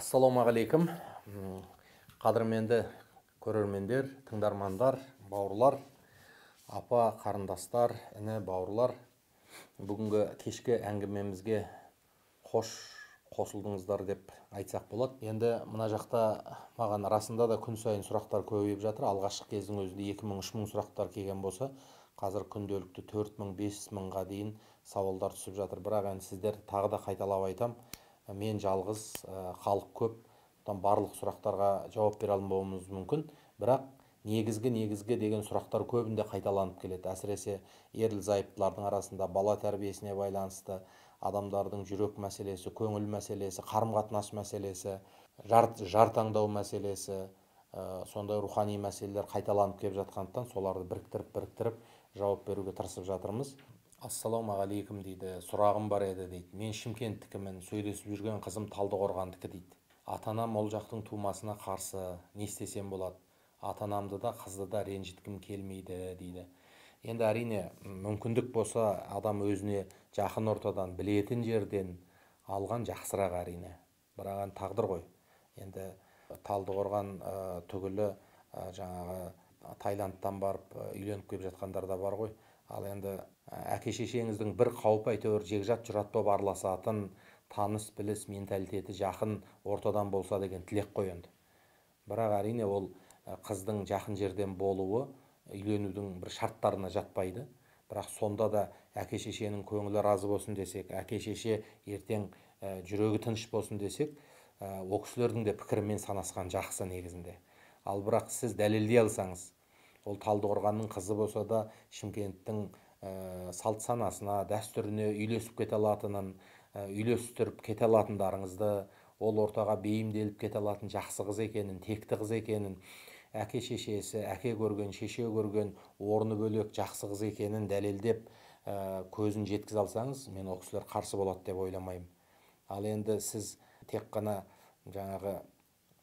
Ассалаумағалейкум. Қадірменді көрермендер, тыңдармандар, бауырлар, апа, қарындастар, іні, бауырлар. Бүгінгі кешкі әңгімемізге қош қосылдыңыздар деп айтсақ болады. Енді мына жақта маған расында да күн сайын сұрақтар көбейіп жатыр. Алғашқы кездің өзінде 2000-3000 сұрақтар келген болса, қазір күнделікті 4000-5000-ға дейін сауалдар түсіп жатыр. Бірақ енді сіздер тағы да қайталап айтам, мен жалғыз, халық көп, барлық сұрақтарға жауап бере алмауымыз мүмкін. Бірақ негізгі деген сұрақтар көбінде қайталанып келеді. Әсіресе ерлі-зайыптылардың арасында бала тәрбиесіне байланысты, адамдардың жүрек мәселесі, көңіл мәселесі, қарым-қатынас мәселесі, жар таңдау мәселесі, сондай рухани мәселелер қайталанып келіп жатқандықтан соларды біріктіріп жауап беруге тырысып жатырмыз. Ассалаумағалейкум дейді, сұрағым бар еді дейді. Мен Шымкенттікімін, сөйлесіп жүрген қызым Талдықорғандікі дейді. Ата-анам ол жақтың тумасына қарсы, не істесем болады? Ата-анамды да қызды да ренжіткім келмейді дейді. Енді әрине мүмкіндік болса, адам өзіне жақын ортадан, білетін жерден алған жақсырақ әрине. Бірақ тағдыр ғой. Енді Талдықорған түгілі жаңағы Таиландтан барып үйленіп келіп жатқандар да бар ғой. Ал енді әке-шешеңіздің бір қауіпі әйтеуір жекжат жұрат болып араласатын, таныс біліс менталитеті жақын ортадан болса деген тілек қой енді. Бірақ әрине ол қыздың жақын жерден болуы үйленудің бір шарттарына жатпайды. Бірақ сонда да әке-шешенің көңілі разы болсын десек, әке-шеше ертең жүрегі тыныш болсын десек, ол кісілердің де пікірімен санасқан жақсы негізінде. Ал бірақ сіз дәлелдей алсаңыз, ол Талдықорғанның қызы болса да Шымкенттің салт санасына, дәстүріне үйлесіп кете алатынын, үйлестіріп кете алатындарыңызды, ол ортаға бейімделіп кете алатын жақсы қыз екенін, текті қыз екенін, әке-шешесі, әке көрген, шеше көрген, орны бөлек жақсы қыз екенін дәлелдеп көзін жеткізе алсаңыз, мен ол кісілер қарсы болады деп ойламаймын. Ал енді сіз тек қана жаңағы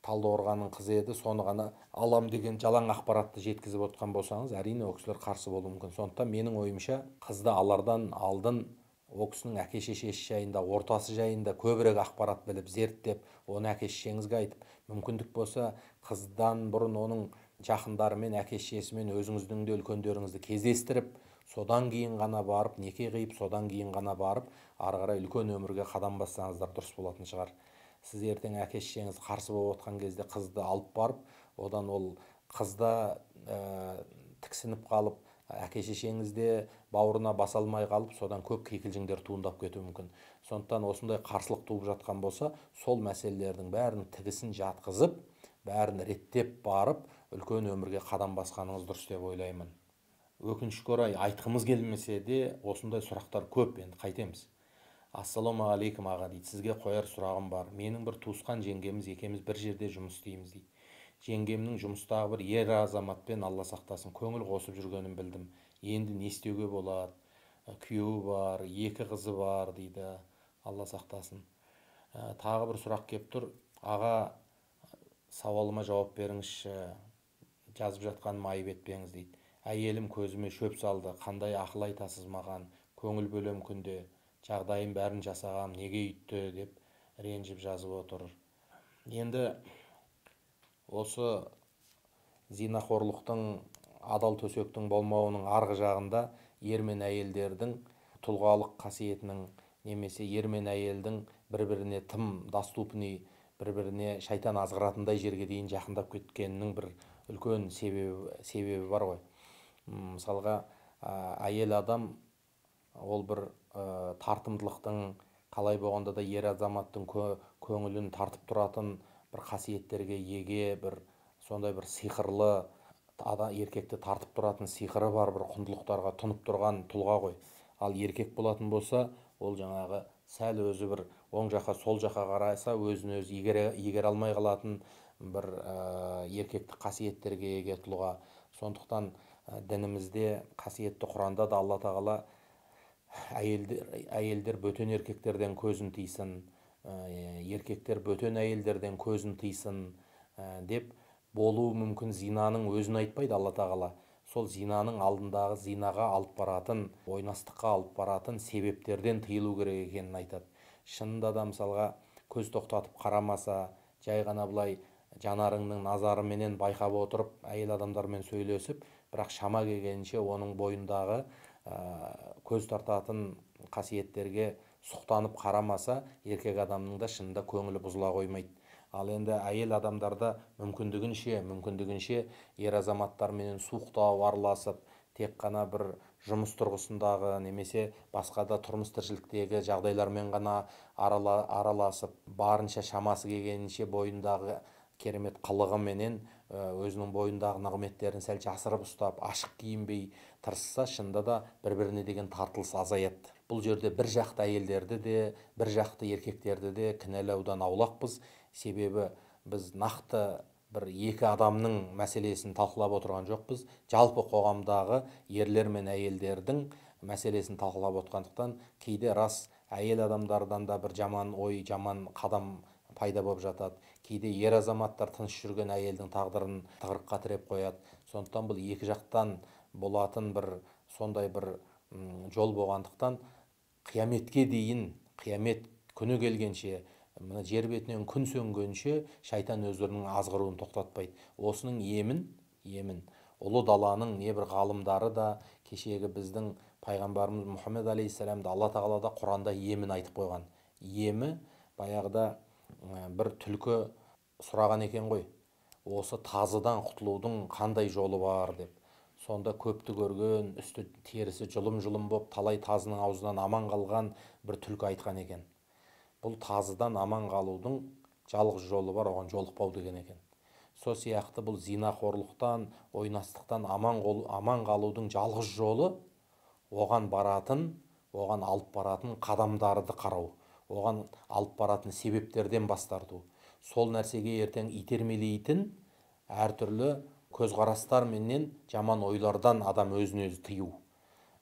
Талдықорғанның қызы еді, соны ғана алам деген жалаң ақпаратты жеткізіп отқан болсаңыз, әрине ол кісілер қарсы болуы мүмкін. Сондықтан менің ойымша, қызды алардан алдын ол кісінің әке-шешесі жайында, ортасы жайында көбірек ақпарат біліп, зерттеп, оны әке-шешеңізге айтып, мүмкіндік болса, қыздан бұрын оның жақындарымен, әке-шешесімен өзіңіздің де үлкендеріңізді кездестіріп, содан кейін ғана барып, неке қиып, содан кейін ғана барып, ары қарай үлкен өмірге қадам бассаңыздар дұрыс болатын шығар. Сіз ертең әке-шешеңіз қарсы болып отқан кезде қызды алып барып, одан ол қызда тіксініп қалып, әке-шешеңізде бауырына баса алмай қалып, содан көп кикілжіңдер туындап кетуі мүмкін. Сондықтан осындай қарсылық туып жатқан болса, сол мәселелердің бәрінің тігісін жатқызып, бәрін реттеп барып, үлкен өмірге қадам басқаныңыз дұрыс деп ойлаймын. Өкінішке орай айтқымыз келмесе де, осындай сұрақтар көп, енді қайтеміз. Ассалаумағалейкум аға дейді, сізге қояр сұрағым бар. Менің бір туысқан жеңгеміз екеуміз бір жерде жұмыс істейміз дейді. Жеңгемнің жұмыстағы бір ер азаматпен, алла сақтасын, көңіл қосып жүргенін білдім. Енді не істеуге болады? Күйеуі бар, 2 қызы бар дейді, алла сақтасын. Тағы бір сұрақ келіп тұр. Аға, сауалыма жауап беріңізші, жазып жатқаным айып етпеңіз дейді. Әйелім көзіме шөп салды, қандай ақыл айтасыз маған? Көңіл бөлем күнде. Жағдайым бәрін жасағам, неге үйтті деп ренжіп жазып отыр. Енді осы зинақорлықтың, адал төсектің болмауының арғы жағында ер мен әйелдердің тұлғалық қасиетінің, немесе ер мен әйелдің бір-біріне тым доступный, бір-біріне шайтан азғыратындай жерге дейін жақындап кеткенінің бір үлкен себебі бар ғой. Мысалға, әйел адам ол бір тартымдылықтың, қалай болғанда да ер азаматтың көңілін тартып тұратын бір қасиеттерге еге, бір сондай бір сиқырлы, еркекті тартып тұратын сиқыры бар бір құндылықтарға тұнып тұрған тұлға ғой. Ал еркек болатын болса, ол жаңағы сәл өзі бір оң жаққа сол жаққа қараса, өзін өзі егере алмай қалатын бір еркектік қасиеттерге еге тұлға. Сондықтан дінімізде, қасиетті Құранда да Алла тағала әйелдер бөтен еркектерден көзін тыйсын, еркектер бөтен әйелдерден көзін тыйсын деп, болуы мүмкін зинаның өзін айтпайды Алла тағала. Сол зинаның алдындағы зинаға алып баратын, ойнастыққа алып баратын себептерден тыйылу керек екенін айтады. Шынында да мысалға көз тоқтатып қарамаса, жай ғана былай жанарыңның назарыменен байқап отырып әйел адамдармен сөйлесіп, бірақ шама келгенше оның бойындағы көз тартатын қасиеттерге сұқтанып қарамаса, еркек адамның да шынында көңілі бұзыла қоймайды. Ал енді әйел адамдарда мүмкіндігінше ер азаматтарменен суықтау араласып, тек қана бір жұмыс тұрғысындағы немесе басқа да тұрмыс тіршіліктегі жағдайлармен ғана араласып, барынша шамасы келгенінше бойындағы керемет қылығыменен өзінің бойындағы нығметтерін сәл жасырып ұстап, ашық киінбей тырысса, шынында да бір-біріне деген тартылыс азаяды. Бұл жерде бір жақты әйелдерді де, бір жақты еркектерді де кінәлаудан аулақпыз. Себебі біз нақты бір екі адамның мәселесін талқылап отырған жоқпыз. Жалпы қоғамдағы ерлер мен әйелдердің мәселесін талқылап отырғандықтан, кейде рас әйел адамдардан да бір жаман ой, жаман қадам пайда болып жатады. Кейде ер азаматтар тыныш жүрген әйелдің тағдырын тығырыққа тіреп қояды. Сондықтан бұл екі жақтан болатын бір сондай бір жол болғандықтан, қияметке дейін, қиямет күні келгенше, мына жер бетінен күн сөнгенше шайтан өздерінің азғыруын тоқтатпайды. Осының емін ұлы даланың небір ғалымдары да, кешегі біздің пайғамбарымыз Мұхаммед алейхиссаламды Алла тағала да Құранда емін айтып қойған. Емі баяғыда бір түлкі сұраған екен ғой, осы тазыдан құтылудың қандай жолы бар деп. Сонда көпті көрген, үсті терісі жұлым-жұлым боп, талай тазының аузынан аман қалған бір түлкі айтқан екен. Бұл тазыдан аман қалудың жалғыз жолы бар, оған жолықпау деген екен. Сол сияқты бұл зинақорлықтан, ойнастықтан аман қалудың жалғыз жолы оған алып баратын қадамдарды қарау, оған алып баратын себептерден бас тарту. Сол нәрсеге ертең итермелейтін әртүрлі көзқарастар менен жаман ойлардан адам өзін өзі тыю.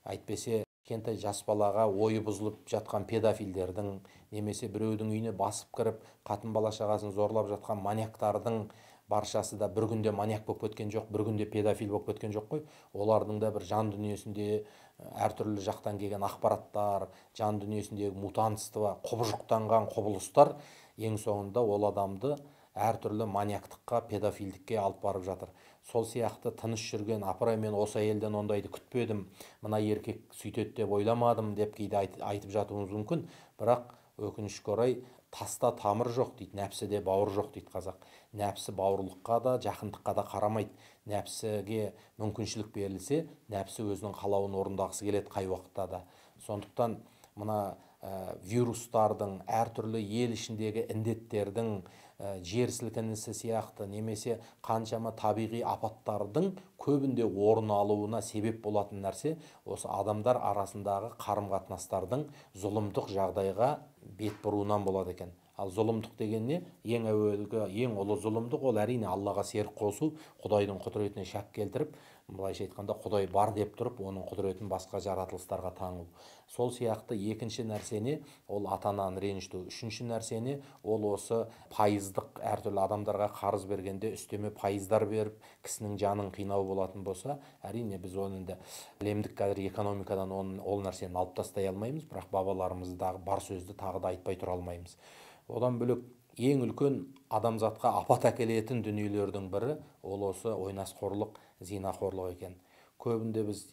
Әйтпесе кішкентай жас балаға ойы бұзылып жатқан педофилдердің, немесе біреудің үйіне басып кіріп қатын бала шағасын зорлап жатқан маньяктардың баршасы да бір күнде маньяк болып кеткен жоқ, бір күнде педофил болып кеткен жоқ қой. Олардың да бір жан дүниесінде әртүрлі жақтан келген ақпараттар, жан дүниесіндегі мутанство, құбыжықтанған құбылыстар ең соңында ол адамды әртүрлі маньяктыққа, педофилдікке алып барып жатыр. Сол сияқты тыныш жүрген, апырай мен осы әйелден ондайды күтпедім, мына еркек сөйтеді деп ойламадым деп кейде айтып жатуымыз мүмкін. Бірақ өкінішке орай, таста тамыр жоқ дейді, нәпсіде бауыр жоқ дейді қазақ. Нәпсі бауырлыққа да, жақындыққа да қарамайды. Нәпсіге мүмкіншілік берілсе, нәпсі өзінің қалауын орындағысы келеді қай уақытта да. Сондықтан мына вирустардың, әртүрлі ел ішіндегі індеттердің, жер сілкінісі сияқты немесе қаншама табиғи апаттардың көбінде орын алуына себеп болатын нәрсе осы адамдар арасындағы қарым-қатынастардың зұлымдық жағдайға бет бұруынан болады екен. Ал зұлымдық деген не? Ең әуелгі, ең ұлы зұлымдық ол әрине Аллаға серік қосу, Құдайдың құдіретіне шәк келтіріп, былайша айтқанда Құдай бар деп тұрып, оның құдіретін басқа жаратылыстарға таңу. Сол сияқты екінші нәрсені ол ата-ананы ренжіту. Үшінші нәрсені ол осы пайыздық, әртүрлі адамдарға қарыз бергенде үстеме пайыздар беріп, кісінің жанын қинау болатын болса, әрине біз оны енді әлемдік қазір экономикадан ол нәрсені алып тастай алмаймыз, бірақ бабаларымыздағы бар сөзді тағы да айтпай тұра алмаймыз. Одан бөлек ең үлкен адамзатқа апат әкелетін дүниелердің бірі ол осы ойнасқорлық, зинақорлық екен. Көбінде біз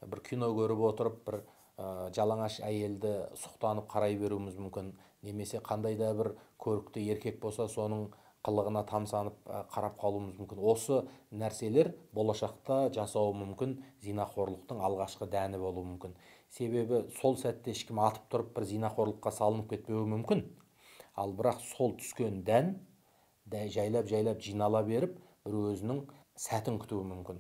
бір кино көріп отырып, бір жалаңаш әйелді сұқтанып қарай беруіміз мүмкін, немесе қандай да бір көрікті еркек болса соның қылығына тамсанып қарап қалуымыз мүмкін. Осы нәрселер болашақта жасауы мүмкін зинақорлықтың алғашқы дәні болуы мүмкін. Себебі сол сәтте ешкім атып тұрып бір зинақорлыққа салынып кетпеуі мүмкін. Ал бірақ сол түскен дән жайлап жинала беріп, бір өзінің сәтін күтуі мүмкін.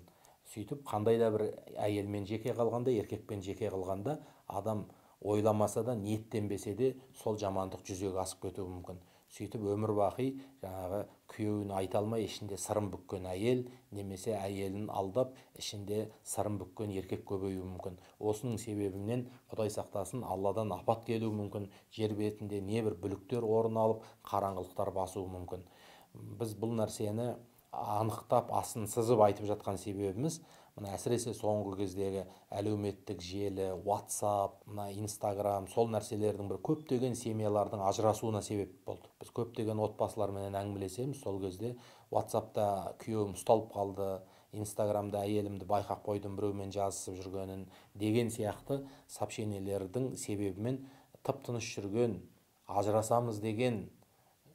Сөйтіп қандай да бір әйелмен жеке қалғанда, еркекпен жеке қалғанда, адам ойламаса да, ниеттенбесе де сол жамандық жүзеге асып кетуі мүмкін. Сөйтіп өмір бақи жаңағы күйеуіне айта алмай ішінде сырын бүккен әйел, немесе әйелін алдап ішінде сырын бүккен еркек көбеюі мүмкін. Осының себебінен Құдай сақтасын, Алладан апат келуі мүмкін, жер бетінде небір бүліктер орын алып, қараңғылықтар басуы мүмкін. Біз бұл нәрсені анықтап астын сызып айтып жатқан себебіміз мына әсіресе соңғы кездегі әлеуметтік желі, WhatsApp, мына Instagram, сол нәрселердің бір көптеген семьялардың ажырасуына себеп болды. Біз көптеген отбасылармен әңгімелесеміз, сол кезде WhatsAppта күйеуім ұсталып қалды, Instagramда әйелімді байқап қойдым біреумен жазысып жүргенін деген сияқты сообщениелердің себебімен тып-тыныш жүрген, ажырасамыз деген,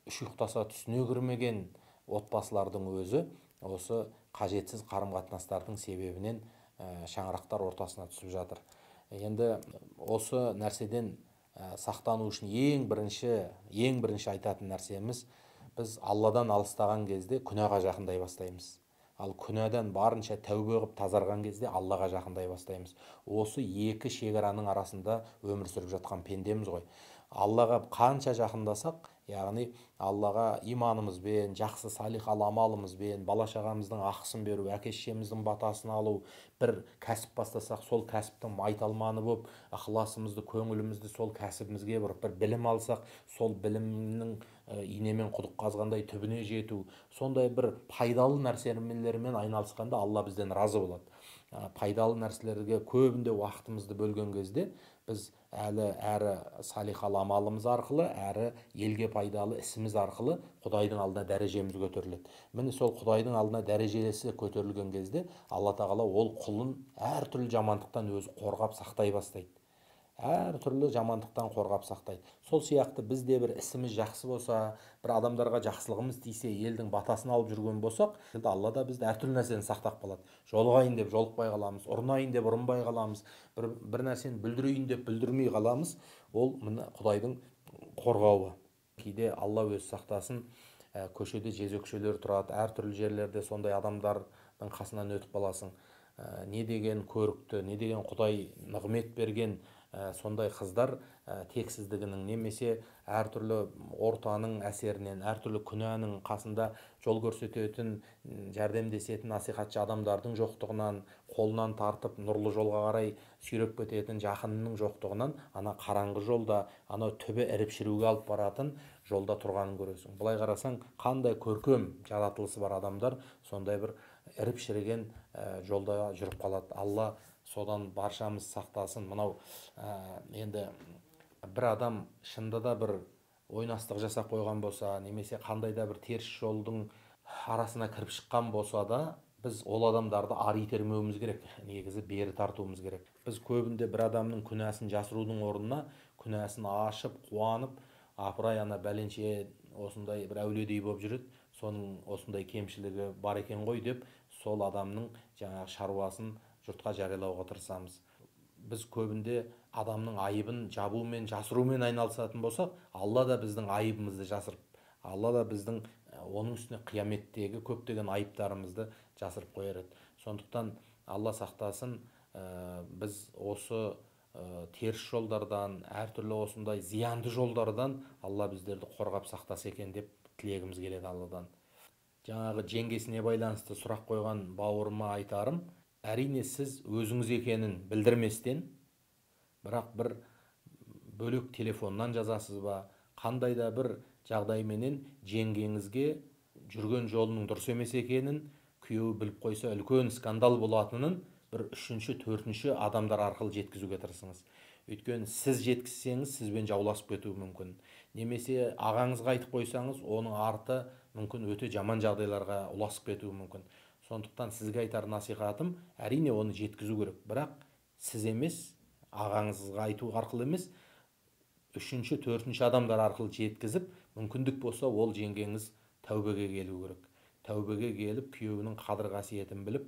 үш ұйықтаса түсіне кірмеген отбасылардың өзі осы қажетсіз қарым-қатынастардың себебінен шаңырақтар ортасына түсіп жатыр. Енді осы нәрседен сақтану үшін ең бірінші айтатын нәрсеміз, біз Алладан алыстаған кезде күнәға жақындай бастаймыз. Ал күнәдан барынша тәубе қылып тазарған кезде Аллаға жақындай бастаймыз. Осы екі шекараның арасында өмір сүріп жатқан пендеміз ғой. Аллаға қанша жақындасақ, яғни Аллаға иманымызбен, жақсы салиқалы амалымызбен, бала-шағамыздың ақысын беру, әке-шешеміздің батасын алу, бір кәсіп бастасақ, сол кәсіптің майталманы болып, ықыласымызды, көңілімізді сол кәсібімізге бұрып, бір білім алсақ, сол білімнің инемен құдық қазғандай түбіне жету, сондай бір пайдалы нәрселермен айналысқанда Алла бізден разы болады. Пайдалы нәрселерге көбінде уақытымызды бөлген кезде біз әрі салиқалы амалымыз арқылы, әрі елге пайдалы ісіміз арқылы Құдайдың алдына дәрежеміз көтеріледі. Міне сол Құдайдың алдына дәрежесі көтерілген кезде Алла тағала ол құлын әртүрлі жамандықтан өзі қорғап сақтай бастайды. Әртүрлі жамандықтан қорғап сақтайды. Сол сияқты бізде бір ісіміз жақсы болса, бір адамдарға жақсылығымыз тисе, елдің батасын алып жүрген болсақ, Алла да бізді әртүрлі нәрсені сақтап қалады. Жолығайын деп жолықпай қаламыз, ұрынайын деп ұрынбай қаламыз, бір нәрсені бүлдірейін деп бүлдірмей қаламыз. Ол мына Құдайдың қорғауы. Кейде Алла өзі сақтасын, көшеде жезөкшелер тұрады, әртүрлі жерлерде сондай адамдардың қасынан өтіп қаласың. Не деген көрікті, не деген Құдай нығмет берген сондай қыздар тексіздігінің немесе әртүрлі ортаның әсерінен, әртүрлі күнәнің қасында жол көрсететін, жәрдемдесетін насихатшы адамдардың жоқтығынан, қолынан тартып нұрлы жолға қарай сүйреп кететін жақынының жоқтығынан, ана қараңғы жолда, ана түбі іріп шіруге алып баратын жолда тұрғанын көресің. Былай қарасаң, қандай көркем жаратылысы бар адамдар сондай бір іріп шіріген жолда жүріп қалады. Алла содан баршамыз сақтасын. Мынау енді бір адам шынында да бір ойнастық жасап қойған болса, немесе қандай да бір теріс жолдың арасына кіріп шыққан болса да, біз ол адамдарды ары итермеуіміз керек, негізі бері тартуымыз керек. Біз көбінде бір адамның күнәсін жасырудың орнына күнәсін ашып, қуанып, апырай ана бәленше осындай бір әулиедей болып жүреді, соның осындай кемшілігі бар екен ғой деп, сол адамның жаңағы шаруасын жұртқа жариялауға тырысамыз. Біз көбінде адамның айыбын жабумен, жасырумен айналысатын болсақ, Алла да біздің айыбымызды жасырып, Алла да біздің оның үстіне қияметтегі көптеген айыптарымызды жасырып қояр еді. Сондықтан Алла сақтасын, біз осы теріс жолдардан, әртүрлі осындай зиянды жолдардан Алла біздерді қорғап сақтаса екен деп тілегіміз келеді Алладан. Жаңағы жеңгесіне байланысты сұрақ қойған бауырыма айтарым, әрине сіз өзіңіз екенін білдірместен, бірақ бір бөлек телефоннан жазасыз ба, қандай да бір жағдайменен жеңгеңізге жүрген жолының дұрыс емес екенін, күйеуі біліп қойса үлкен скандал болатынын бір үшінші, төртінші адамдар арқылы жеткізуге тырысыңыз. Өйткені сіз жеткізсеңіз, сізбен жауласып кетуі мүмкін. Немесе ағаңызға айтып қойсаңыз, оның арты мүмкін өте жаман жағдайларға ұласып кетуі мүмкін. Сондықтан сізге айтар насихатым, әрине оны жеткізу керек. Бірақ сіз емес, ағаңызға айту арқылы емес, үшінші, төртінші адамдар арқылы жеткізіп, мүмкіндік болса ол жеңгеңіз тәубеге келу керек. Тәубеге келіп, күйеуінің қадір қасиетін біліп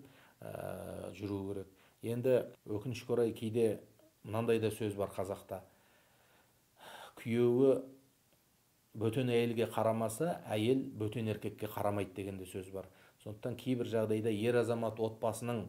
жүру керек. Енді өкінішке орай кейде мынандай да сөз бар қазақта. Күйеуі бөтен әйелге қарамаса, әйел бөтен еркекке қарамайды деген де сөз бар. Сондықтан кейбір жағдайда ер азамат отбасының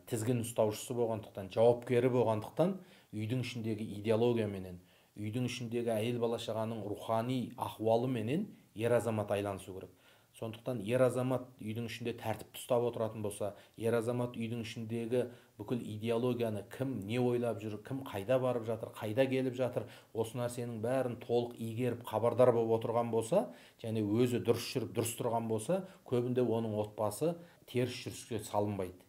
тізгін ұстаушысы болғандықтан, жауапкері болғандықтан, үйдің ішіндегі идеология менен, үйдің ішіндегі әйел бала-шағаның рухани ахуалы менен ер азамат айланысу керек. Сондықтан ер азамат үйдің ішінде тәртіпті ұстап отыратын болса, ер азамат үйдің ішіндегі бүкіл идеологияны кім не ойлап жүр, кім қайда барып жатыр, қайда келіп жатыр, осы нәрсенің бәрін толық игеріп хабардар болып отырған болса, және өзі дұрыс жүріп дұрыс тұрған болса, көбінде оның отбасы теріс жүріске салынбайды.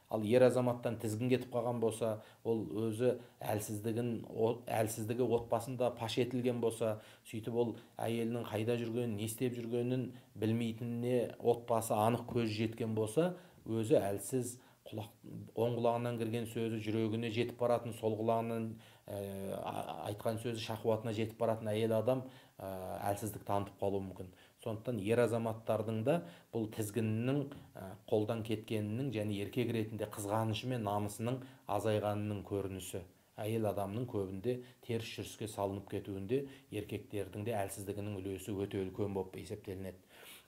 Ал ер азаматтан тізгін кетіп қалған болса, ол өзі әлсіздігі отбасында паш етілген болса, сөйтіп ол әйелінің қайда жүргенін, не істеп жүргенін білмейтініне отбасы анық көз жеткен болса, өзі әлсіз, оң құлағынан кірген сөзі жүрегіне жетіп баратын, сол құлағынан айтқан сөзі шахуатына жетіп баратын әйел адам әлсіздік танытып қалуы мүмкін. Сондықтан ер азаматтардың да бұл тізгіннің қолдан кеткенінің және еркек ретінде қызғанышы мен намысының азайғанының көрінісі. Әйел адамның көбінде теріс жүріске салынып кетуінде еркектердің де әлсіздігінің үлесі өте үлкен болып есептелінеді.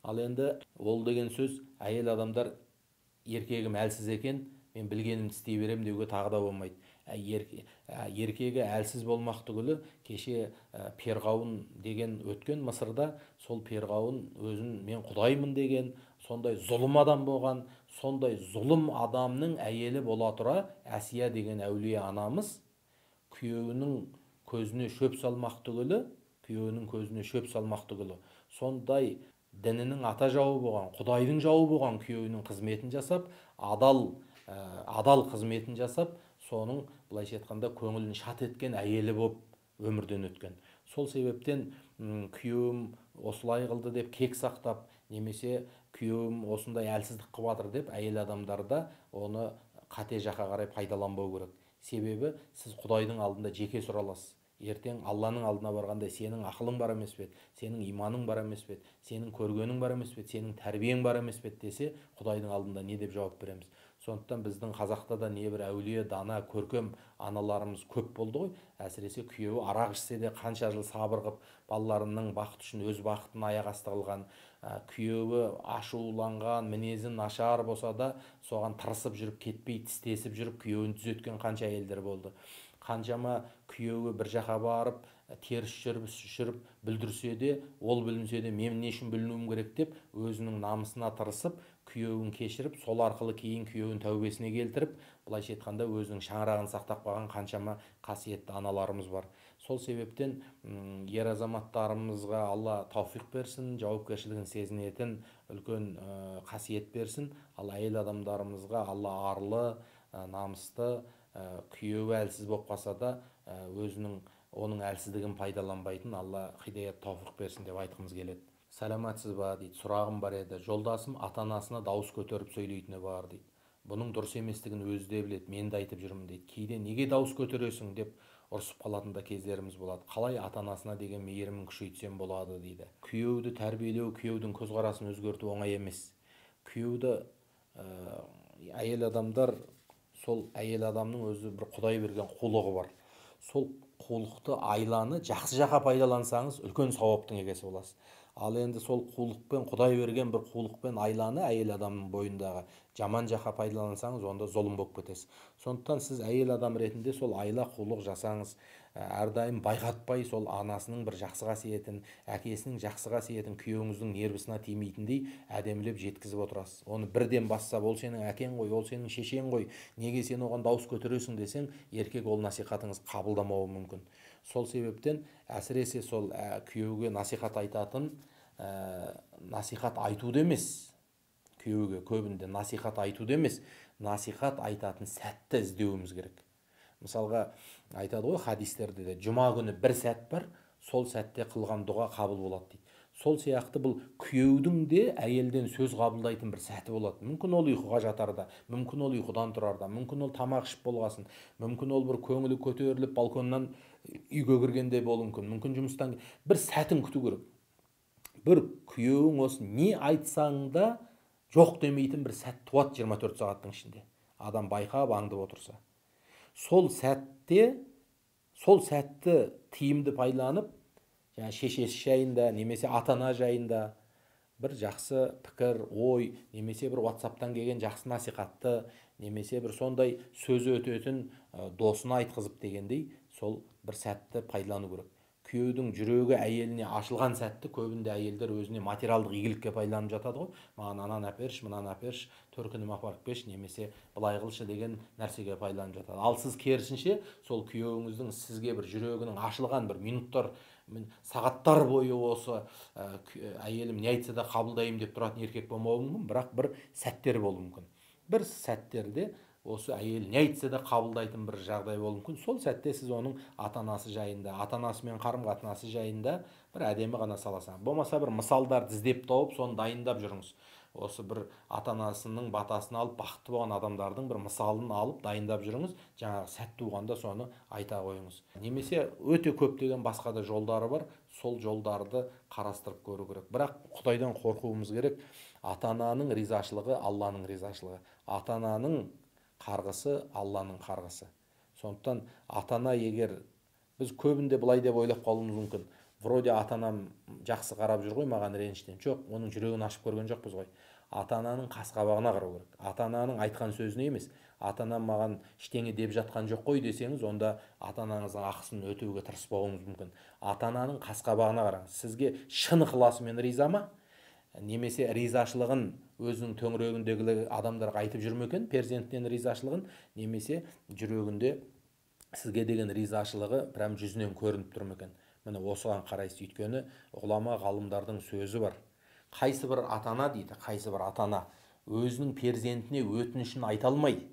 Ал енді ол деген сөз әйел адамдар еркегім әлсіз екен, мен білгенімді істей беремін деуге тағы да болмайды. Еркегі әлсіз болмақ түгілі, кеше Перғауын деген өткен Мысырда, сол Перғауын өзін мен құдаймын деген, сондай зұлым адам болған, сондай зұлым адамның әйелі бола тұра, Әсия деген әулие анамыз күйеуінің көзіне шөп салмақ түгілі, сондай дінінің ата жауы болған, құдайдың жауы болған күйеуінің қызметін жасап, адал қызметін жасап, соның былайша айтқанда көңілін шат еткен әйелі болып өмірден өткен. Сол себептен күйеуім осылай қылды деп кек сақтап, немесе күйеуім осындай әлсіздік қылып жатыр деп әйел адамдарда оны қате жаққа қарай пайдаланбау керек. Себебі сіз Құдайдың алдында жеке сұраласыз. Ертең Алланың алдына барғанда сенің ақылың бар емес пе еді, сенің иманың бар емес пе еді, сенің көргенің бар емес пе еді, сенің тәрбиең бар емес пе еді десе, Құдайдың алдында не деп жауап береміз? Сондықтан біздің қазақта да небір әулие, дана, көркем аналарымыз көп болды ғой. Әсіресе күйеуі арақ ішсе де қанша жыл сабыр қылып, балаларының бақыты үшін өз бақытын аяқ асты қылған, күйеуі ашуланған, мінезі нашар болса да соған тырысып жүріп, кетпей тістесіп жүріп, күйеуін түзеткен қанша әйелдер болды. Қаншама күйеуі бір жаққа барып теріс жүріп бүлдірсе де, ол бүлінсе де мен не үшін бүлінуім керек деп өзінің намысына тырысып, күйеуін кешіріп, сол арқылы кейін күйеуін тәубесіне келтіріп, былайша айтқанда өзінің шаңырағын сақтап қалған қаншама қасиетті аналарымыз бар. Сол себептен ер азаматтарымызға Алла тауфиқ берсін, жауапкершілігін сезінетін үлкен қасиет берсін. Ал әйел адамдарымызға Алла арлы, намысты, күйеуі әлсіз болып қалса да оның әлсіздігін пайдаланбайтын Алла хидаят тауфиқ берсін деп айтқымыз келеді. Сәлематсыз ба дейді, сұрағым бар еді. Жолдасым ата-анасына дауыс көтеріп сөйлейтіні бар дейді. Бұның дұрыс еместігін өзі де біледі, мен де айтып жүрмін дейді. Кейде неге дауыс көтересің деп ұрсып қалатын да кездеріміз болады. Қалай ата-анасына деген мейірімін күшейтсем болады дейді. Күйеуді тәрбиелеу, күйеудің көзқарасын өзгерту оңай емес. Күйеуді әйел адамдар, сол әйел адамның өзі бір Құдай берген қулығы бар. Сол қулықты, айланы жақсы жаққа пайдалансаңыз, үлкен сауаптың егесі боласыз. Ал енді сол қулықпен, Құдай берген бір қулықпен айланы әйел адамның бойындағы жаман жаққа пайдалансаңыз, онда зұлым болып кетесіз. Сондықтан сіз әйел адам ретінде сол айла қулық жасаңыз, әрдайым байқатпай сол анасының бір жақсы қасиетін, әкесінің жақсы қасиетін күйеуіңіздің нервісіне тимейтіндей әдемілеп жеткізіп отырасыз. Оны бірден басса, ол сенің әкең ғой, ол сенің шешең ғой, неге сен оған дауыс көтересің десең, еркек ол насихатыңыз қабылдамауы мүмкін. Сол себептен әсіресе сол күйеуге насихат айтатын, насихат айтуды емес, күйеуге көбінде насихат айтуды емес, насихат айтатын сәтті іздеуіміз керек. Мысалға айтады ғой хадистерде де, жұма күні бір сәт бар, сол сәтте қылған дұға қабыл болады дейді. Сол сияқты бұл күйеудің де әйелден сөз қабылдайтын бір сәті болады. Мүмкін ол ұйқыға жатарда, мүмкін ол ұйқыдан тұрарда, мүмкін ол тамақ ішіп болғасын, мүмкін ол бір көңілі көтеріліп балконнан үйге кіргенде болуы мүмкін, мүмкін жұмыстан бір сәтін күту керек. Бір күйеуің осы не айтсаң да жоқ демейтін бір сәт туады 24 сағаттың ішінде. Адам байқап аңдып отырса. Сол сәтті тиімді пайдаланып, шешесі жайында, немесе ата-ана жайында бір жақсы пікір, ой, немесе бір WhatsApp-тан келген жақсы насихатты, немесе бір сондай сөзі өтетін досына айтқызып дегендей, сол бір сәтті пайдалану керек. күйеудің жүрегі әйеліне ашылған сәтті көбінде әйелдер өзіне материалдық игілікке пайдаланып жатады ғой. Маған ананы әперші, мынаны әперші, төркініме апарып берші, немесе былай қылшы деген нәрсеге пайдаланып жатады. Ал сіз керісінше сол күйеуіңіздің сізге бір жүрегінің ашылған бір минуттар, сағаттар бойы осы әйелім не айтса да қабылдаймын деп тұратын еркек болмауы мүмкін, бірақ бір сәттер болуы мүмкін. Бір сәттерде осы әйел не айтса да қабылдайтын бір жағдай болуы мүмкін. Сол сәтте сіз оның ата-анасы жайында, ата-анасымен қарым-қатынасы жайында бір әдемі ғана саласаңыз. Болмаса бір мысалдарды іздеп тауып, соны дайындап жүріңіз. Осы бір ата-анасының батасын алып, бақытты болған адамдардың бір мысалын алып дайындап жүріңіз. Жаңағы сәт туғанда соны айта қойыңыз. Немесе өте көптеген басқа да жолдары бар. Сол жолдарды қарастырып көру керек. Бірақ Құдайдан қорқуымыз керек. Ата-ананың ризашылығы Алланың ризашылығы. Ата-ананың қарғысы Алланың қарғысы. Сондықтан ата-ана егер біз көбінде былай деп ойлап қалуымыз мүмкін. Вроде ата-анам жақсы қарап жүр ғой маған реніштен. Жоқ, оның жүрегін ашып көрген жоқпыз ғой. Ата-ананың қас-қабағына қарау керек. Ата-ананың айтқан сөзіне емес. Ата-анам маған ештеңе деп жатқан жоқ қой десеңіз, онда ата-анаңыздың ақысын өтеуге тырыспауыңыз мүмкін. Ата-ананың қас-қабағына қараңыз. Сізге шын ықыласымен риза ма? Немесе ризашылығын өзінің төңірегіндегі адамдарға айтып жүр ме екен, перзентінен ризашылығын, немесе жүрегінде сізге деген ризашылығы прям жүзінен көрініп тұр ма екен? Міне осыған қарайсыз. Өйткені ғұлама ғалымдардың сөзі бар. Қайсы бір ата-ана дейді, қайсы бір ата-ана өзінің перзентіне өтінішін айта алмай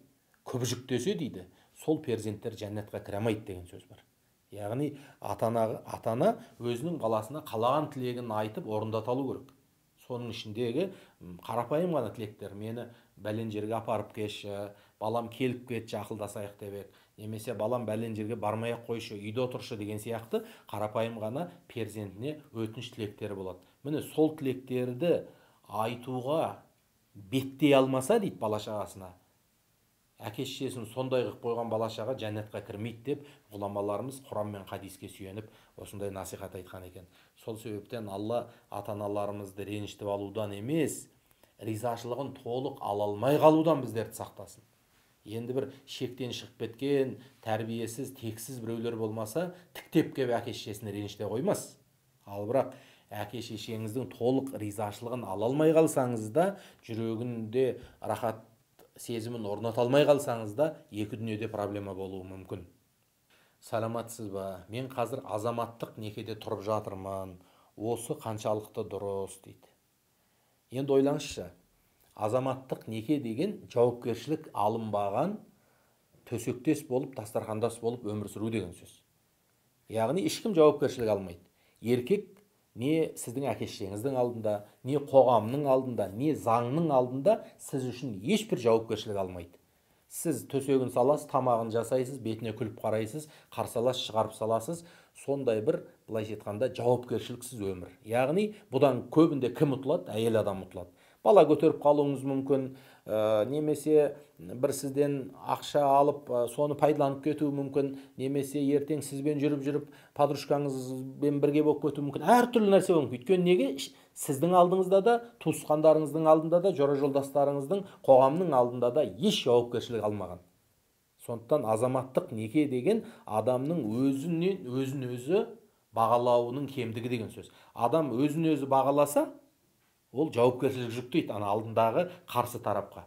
күбіжіктесе дейді, сол перзенттер жәннатқа кіре алмайды деген сөз бар. Яғни ата-ана өзінің баласына қалаған тілегін айтып орындата алу керек. Соның ішіндегі қарапайым ғана тілектер: мені бәлен жерге апарып келші, балам келіп кетші, ақылдасайық деп ек, немесе балам бәлен жерге бармай ақ қойшы, үйде отыршы деген сияқты қарапайым ғана перзентіне өтініш тілектері болады. Міне сол тілектерді айтуға беттей алмаса дейді бала шағасына, әке-шешесін сондай қылып қойған бала шаға жәннатқа кірмейді деп ғұламаларымыз Құран мен хадиске сүйеніп осындай насихат айтқан екен. Сол себептен Алла ата-аналарымызды ренжітіп алудан емес, ризашылығын толық ала алмай қалудан біздерді сақтасын. Енді бір шектен шығып кеткен, тәрбиесіз, тексіз біреулер болмаса, тіктеп кеп әке-шешесін ренжіте қоймас. Ал бірақ әке-шешеңіздің толық ризашылығын ала алмай қалсаңыз да, жүрегінде рахат сезімін орната алмай қалсаңыз да, екі дүниеде проблема болуы мүмкін. Саламатсыз ба? Мен қазір азаматтық некеде тұрып жатырмын. Осы қаншалықты дұрыс дейді. Енді ойлаңызшы, азаматтық неке деген жауапкершілік алынбаған, төсектес болып, дастархандас болып өмір сүру деген сөз. Яғни ешкім жауапкершілік алмайды. Еркек не сіздің әке-шешеңіздің алдында, не қоғамның алдында, не заңның алдында сіз үшін ешбір жауапкершілік алмайды. Сіз төсегін саласыз, тамағын жасайсыз, бетіне күліп қарайсыз, қарсы аласыз, шығарып саласыз. Сондай бір, былайша айтқанда, жауапкершіліксіз өмір. Яғни бұдан көбінде кім ұтылады? Әйел адам ұтылады. Бала көтеріп қалуыңыз мүмкін, немесе бір сізден ақша алып, соны пайдаланып кетуі мүмкін, немесе ертең сізбен жүріп подружкаңызбен бірге болып кетуі мүмкін. Әртүрлі нәрсе мүмкін. Өйткені неге? Сіздің алдыңызда да, туысқандарыңыздың алдында да, жора жолдастарыңыздың, қоғамның алдында да еш жауапкершілік алмаған. Сондықтан азаматтық неке деген адамның өзін өзі бағалауының кемдігі деген сөз. Адам өзін өзі бағаласа, ол жауапкершілік жүктейді ана алдындағы қарсы тарапқа.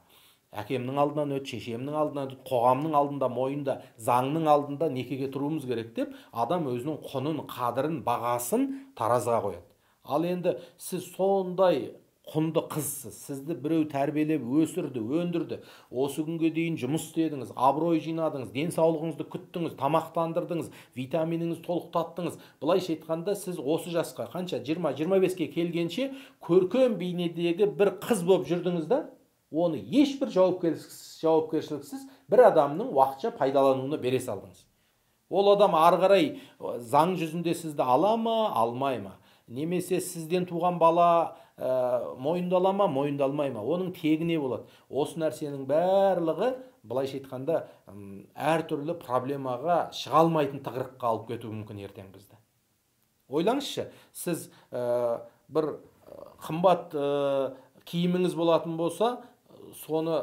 Әкемнің алдынан өт, шешемнің алдынан өт, қоғамның алдында, мойында, заңның алдында некеге тұруымыз керек деп, адам өзінің құнын, қадірін, бағасын таразыға қояды. Ал енді сіз сондай құнды қызсыз, сізді біреу тәрбиелеп өсірді, өндірді, осы күнге дейін жұмыс істедіңіз, абырой жинадыңыз, денсаулығыңызды күттіңіз, тамақтандырдыңыз, витаминіңізді толықтаттыңыз. Былайша айтқанда, сіз осы жасқа қанша 20-25-ке келгенше көркем бейнедегі бір қыз болып жүрдіңіз да, оны ешбір жауапкершіліксіз бір адамның уақытша пайдалануына бере салдыңыз. Ол адам ары қарай заң жүзінде сізді ала ма, алмай ма? Немесе сізден туған бала мойындала ма, мойындалмай ма? Оның тегі не болады? Осы нәрсенің барлығы, былайша айтқанда, әртүрлі проблемаға шыға алмайтын тығырыққа алып кетуі мүмкін ертең бізді. Ойлаңызшы, сіз бір қымбат киіміңіз болатын болса, соны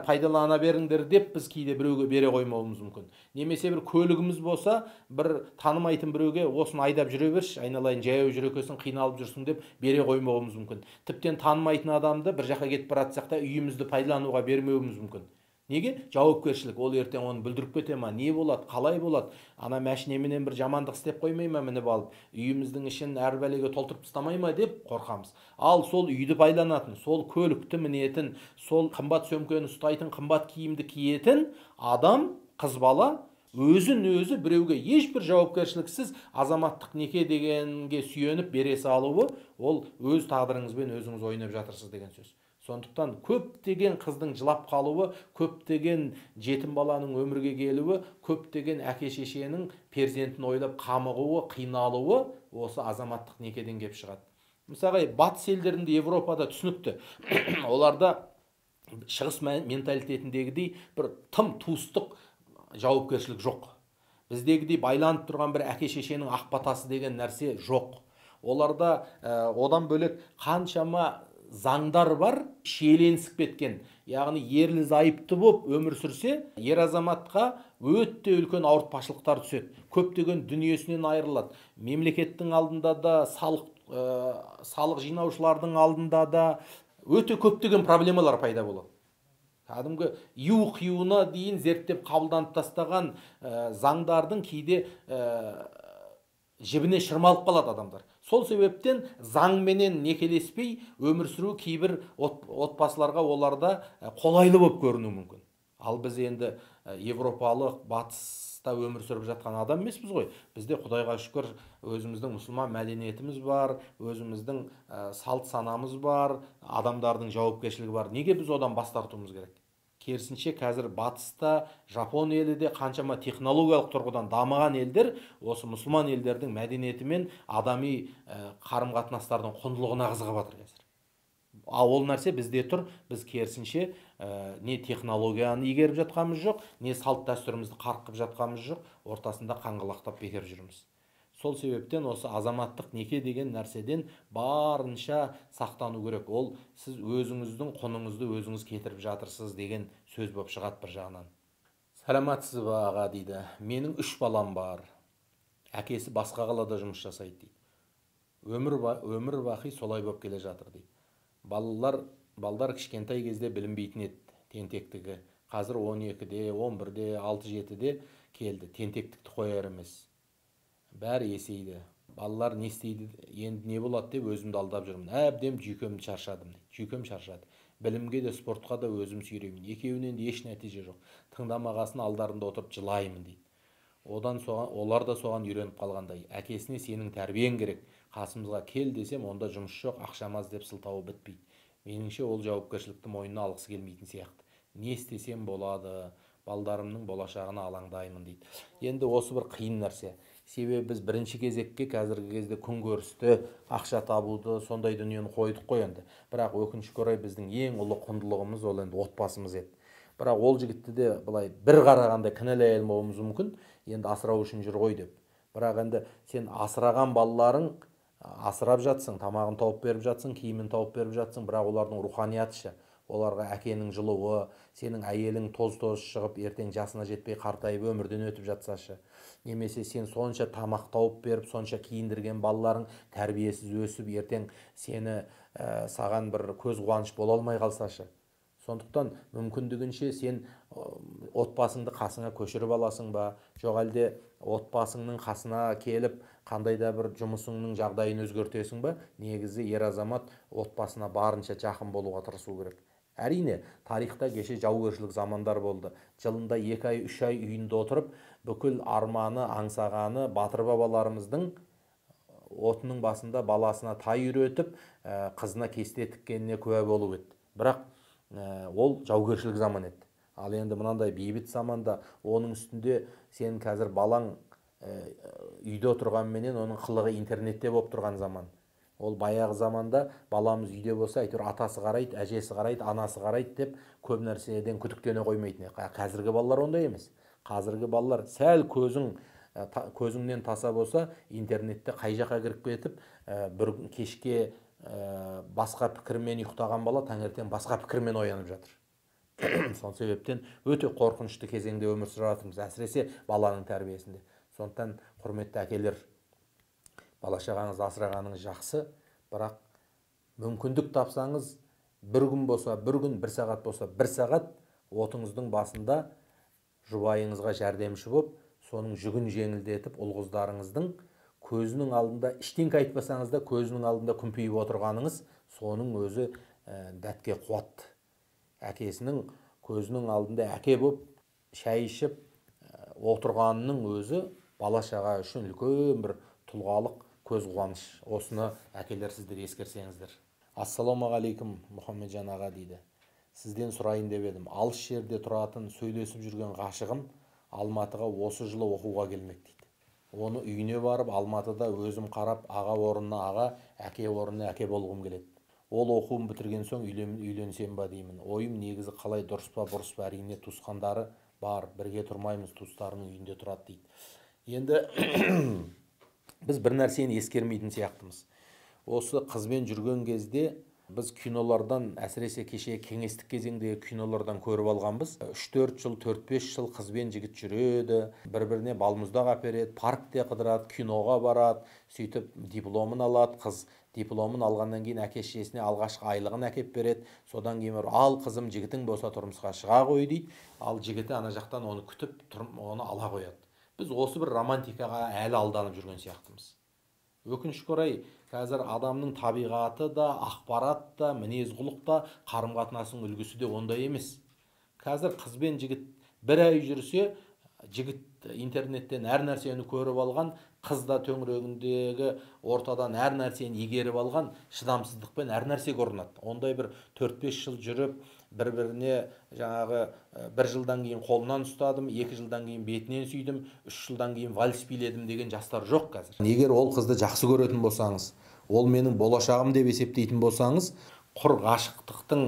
пайдалана беріңдер деп біз кейде біреуге бере қоймауымыз мүмкін. Немесе бір көлігіміз болса, бір танымайтын біреуге осыны айдап жүре берші, айналайын жаяу жүре екенсің, қиналып жүрсің деп бере қоймауымыз мүмкін. Тіптен танымайтын адамды бір жаққа кетіп бара жатсақ та үйімізді пайдалануға бермеуіміз мүмкін. Неге? Жауапкершілік. Ол ертең оны бүлдіріп кете ма, не болады, қалай болады? Ана мәшинеменен бір жамандық істеп қоймай ма, мініп алып, үйіміздің ішін әр бәлеге толтырып тастамай ма деп қорқамыз. Ал сол үйді пайдаланатын, сол көлікті мінетін, сол қымбат сөмкені ұстайтын, қымбат киімді киетін адам, қыз бала өзін өзі біреуге ешбір жауапкершіліксіз азаматтық неке дегенге сүйеніп бере салуы, ол өз тағдырыңызбен өзіңіз ойнап жатырсыз деген сөз. Сондықтан көптеген қыздың жылап қалуы, көптеген жетім баланың өмірге келуі, көптеген әке шешенің перзентін ойлап қамығуы, қиналуы осы азаматтық некеден келіп шығады. Мысалы, батыс елдерінде, Европада түсінікті. Оларда шығыс менталитетіндегідей бір тым туыстық жауапкершілік жоқ. Біздегідей байланып тұрған бір әке шешенің ақ батасы деген нәрсе жоқ. Оларда одан бөлек қаншама заңдар бар, шиеленісіп кеткен. Яғни ерлі зайыпты болып өмір сүрсе, ер азаматқа өте үлкен ауыртпашылықтар түседі. Көптеген дүниесінен айырылады. Мемлекеттің алдында да, салық жинаушылардың алдында да өте көптеген проблемалар пайда болады. Кәдімгі ю-қиюына дейін зерттеп қабылданып тастаған заңдардың кейде жібіне шырмалып қалады адамдар. Сол себептен заңменен некелеспей өмір сүру кейбір отбасыларға оларда қолайлы болып көрінуі мүмкін. Ал біз енді европалық, батыста өмір сүріп жатқан адам емеспіз ғой. Бізде Құдайға шүкір өзіміздің мұсылман мәдениетіміз бар, өзіміздің салт санамыз бар, адамдардың жауапкершілігі бар. Неге біз одан бас тартуымыз керек? Керісінше қазір батыста, Жапон елі де қаншама технологиялық тұрғыдан дамыған елдер осы мұсылман елдердің мәдениеті мен адами қарым-қатынастардың құндылығына қызығып жатыр қазір. Ал ол нәрсе бізде тұр. Біз керісінше не технологияны игеріп жатқанымыз жоқ, не салт дәстүрімізді қарқып жатқанымыз жоқ, ортасында қаңғалақтап бекер жүрміз. Сол себептен осы азаматтық неке деген нәрседен барынша сақтану керек. Ол сіз өзіңіздің құныңызды өзіңіз кетіріп жатырсыз деген сөз болып шығады бір жағынан. Саламатсыз ба аға дейді. Менің 3 балам бар. Әкесі басқа қалада жұмыс жасайды дейді. Өмір бақи солай болып келе жатыр дейді. Балдар кішкентай кезде білінбейтін еді тентектігі. Қазір 12-де, 11-де, 6-7-де келді. Тентектікті қояр емес. Бәрі есейді. Балалар не істейді, енді не болады деп өзімді алдап жүрмін. Әбден жүйкемді шаршадым дейді. Жүйкем шаршады. Білімге де, спортқа да өзім сүйремін. Екеуінен де еш нәтиже жоқ. Тыңдамағасын алдарында отырып жылаймын дейді. Олар да соған үйреніп қалғандай. Әкесіне сенің тәрбиең керек. Қасымызға кел десем, онда жұмыс жоқ, ақшамаз деп сылтауы бітпейді. Меніңше ол жауапкершілікті мойнына алғысы келмейтін сияқты. Не істесем болады, балдарымның болашағына алаңдаймын дейді. Енді осы бір қиын нәрсе. Себебі біз бірінші кезекке қазіргі кезде күн көрісті, ақша табуды, сондай дүниені қойдық қой енді. Бірақ өкінішке орай біздің ең ұлы құндылығымыз ол енді отбасымыз еді. Бірақ ол жігітті де былай бір қарағанда кінәлай алмауымыз мүмкін, енді асырау үшін жүр ғой деп. Бірақ енді сен асыраған балаларың асырап жатсың, тамағын тауып беріп жатсың, киімін тауып беріп жатсың, бірақ олардың руханияты ше. Оларға әкенің жылуы, сенің әйелің тоз-тоз шығып, ертең жасына жетпей қартайып өмірден өтіп жатсашы. Немесе сен сонша тамақ тауып беріп, сонша киіндірген балаларың тәрбиесіз өсіп, ертең саған бір көз қуаныш бола алмай қалсашы. Сондықтан мүмкіндігінше сен отбасыңды қасыңа көшіріп аласың ба, жоқ әлде отбасыңның қасына келіп қандай да бір жұмысыңның жағдайын өзгертесің ба? Негізі ер азамат отбасына барынша жақын болуға тырысу керек. Әрине, тарихта кеше жаугершілік замандар болды. Жылында 2 ай, 3 ай үйінде отырып, бүкіл арманы, аңсағаны батыр бабаларымыздың отының басында баласына тай үйретіп, қызына кесте тіккеніне куә болып еді. Бірақ ол жаугершілік заман еді. Ал енді мынандай бейбіт заманда оның үстінде сен қазір балаң үйде отырғанменен оның қылығы интернетте болып тұрған заман. Ол баяғы заманда баламыз үйде болса, әйтеуір атасы қарайды, әжесі қарайды, анасы қарайды деп көп нәрседен күдіктене қоймайтын. Қазіргі балалар ондай емес. Қазіргі балалар сәл көзіңнен таса болса, интернетте қай жаққа кіріп кетіп, бір кешке басқа пікірмен ұйықтаған бала таңертең басқа пікірмен оянып жатыр. Сол себептен өте қорқынышты кезеңде өмір сүріп жатырмыз, әсіресе баланың тәрбиесінде. Сондықтан құрметті әкелер, бала шағаңызды асырағаныңыз жақсы, бірақ мүмкіндік тапсаңыз, бір күн болса бір күн, бір сағат болса бір сағат отыңыздың басында жұбайыңызға жәрдемші болып, соның жүгін жеңілдетіп, ұл-қыздарыңыздың көзінің алдында, ештеңе айтпасаңыз да көзінің алдында күмпиіп отырғаныңыз, соның өзі дәтке қуат. Әкесінің көзінің алдында әке болып шай ішіп отырғанының өзі бала шаға үшін үлкен бір тұлғалық көз қуаныш. Осыны әкелер сіздер ескерсеңіздер. Ассалаумағалейкум, Мұхаммеджан аға дейді. Сізден сұрайын деп едім. Алыс жерде тұратын, сөйлесіп жүрген ғашығым Алматыға осы жылы оқуға келмек дейді. Оны үйіне барып, Алматыда өзім қарап, аға орнына аға, әке орнына әке болғым келеді. Ол оқуын бітірген соң үйленсем ба деймін. Ойым негізі қалай, дұрыс па, бұрыс па, әрине туысқандары бар, бірге тұрмаймыз, туыстарының үйінде тұрады дейді. Енді біз бір нәрсені ескермейтін сияқтымыз. Осы қызбен жүрген кезде біз кинолардан, әсіресе кеше кеңестік кезеңдегі кинолардан көріп алғанбыз. 3-4 жыл, 4-5 жыл қызбен жігіт жүреді, бір-біріне балмұздақ әпереді, паркте қыдырады, киноға барады, сөйтіп дипломын алады. Қыз дипломын алғаннан кейін әке-шешесіне алғашқы айлығын әкеп береді. Содан кейін ал қызым, жігітің болса тұрмысқа шыға ғой дейді. Ал жігіті ана жақтан оны күтіп, оны ала қояды. Біз осы бір романтикаға әлі алданып жүрген сияқтымыз. Өкінішке орай, қазір адамның табиғаты да, ақпарат та, мінез құлық та, қарым-қатынасының үлгісі де ондай емес. Қазір қыз бен жігіт бір ай жүрсе, жігіт интернеттен әр нәрсені көріп алған, қыз да төңірегіндегі ортадан әр нәрсені игеріп алған, шыдамсыздықпен әр нәрсе көрінеді. Ондай бір 4-5 жыл жүріп, бір-біріне жаңағы 1 жылдан кейін қолынан ұстадым, 2 жылдан кейін бетінен сүйдім, 3 жылдан кейін вальс биледім деген жастар жоқ қазір. Егер ол қызды жақсы көретін болсаңыз, ол менің болашағым деп есептейтін болсаңыз, құр ғашықтықтың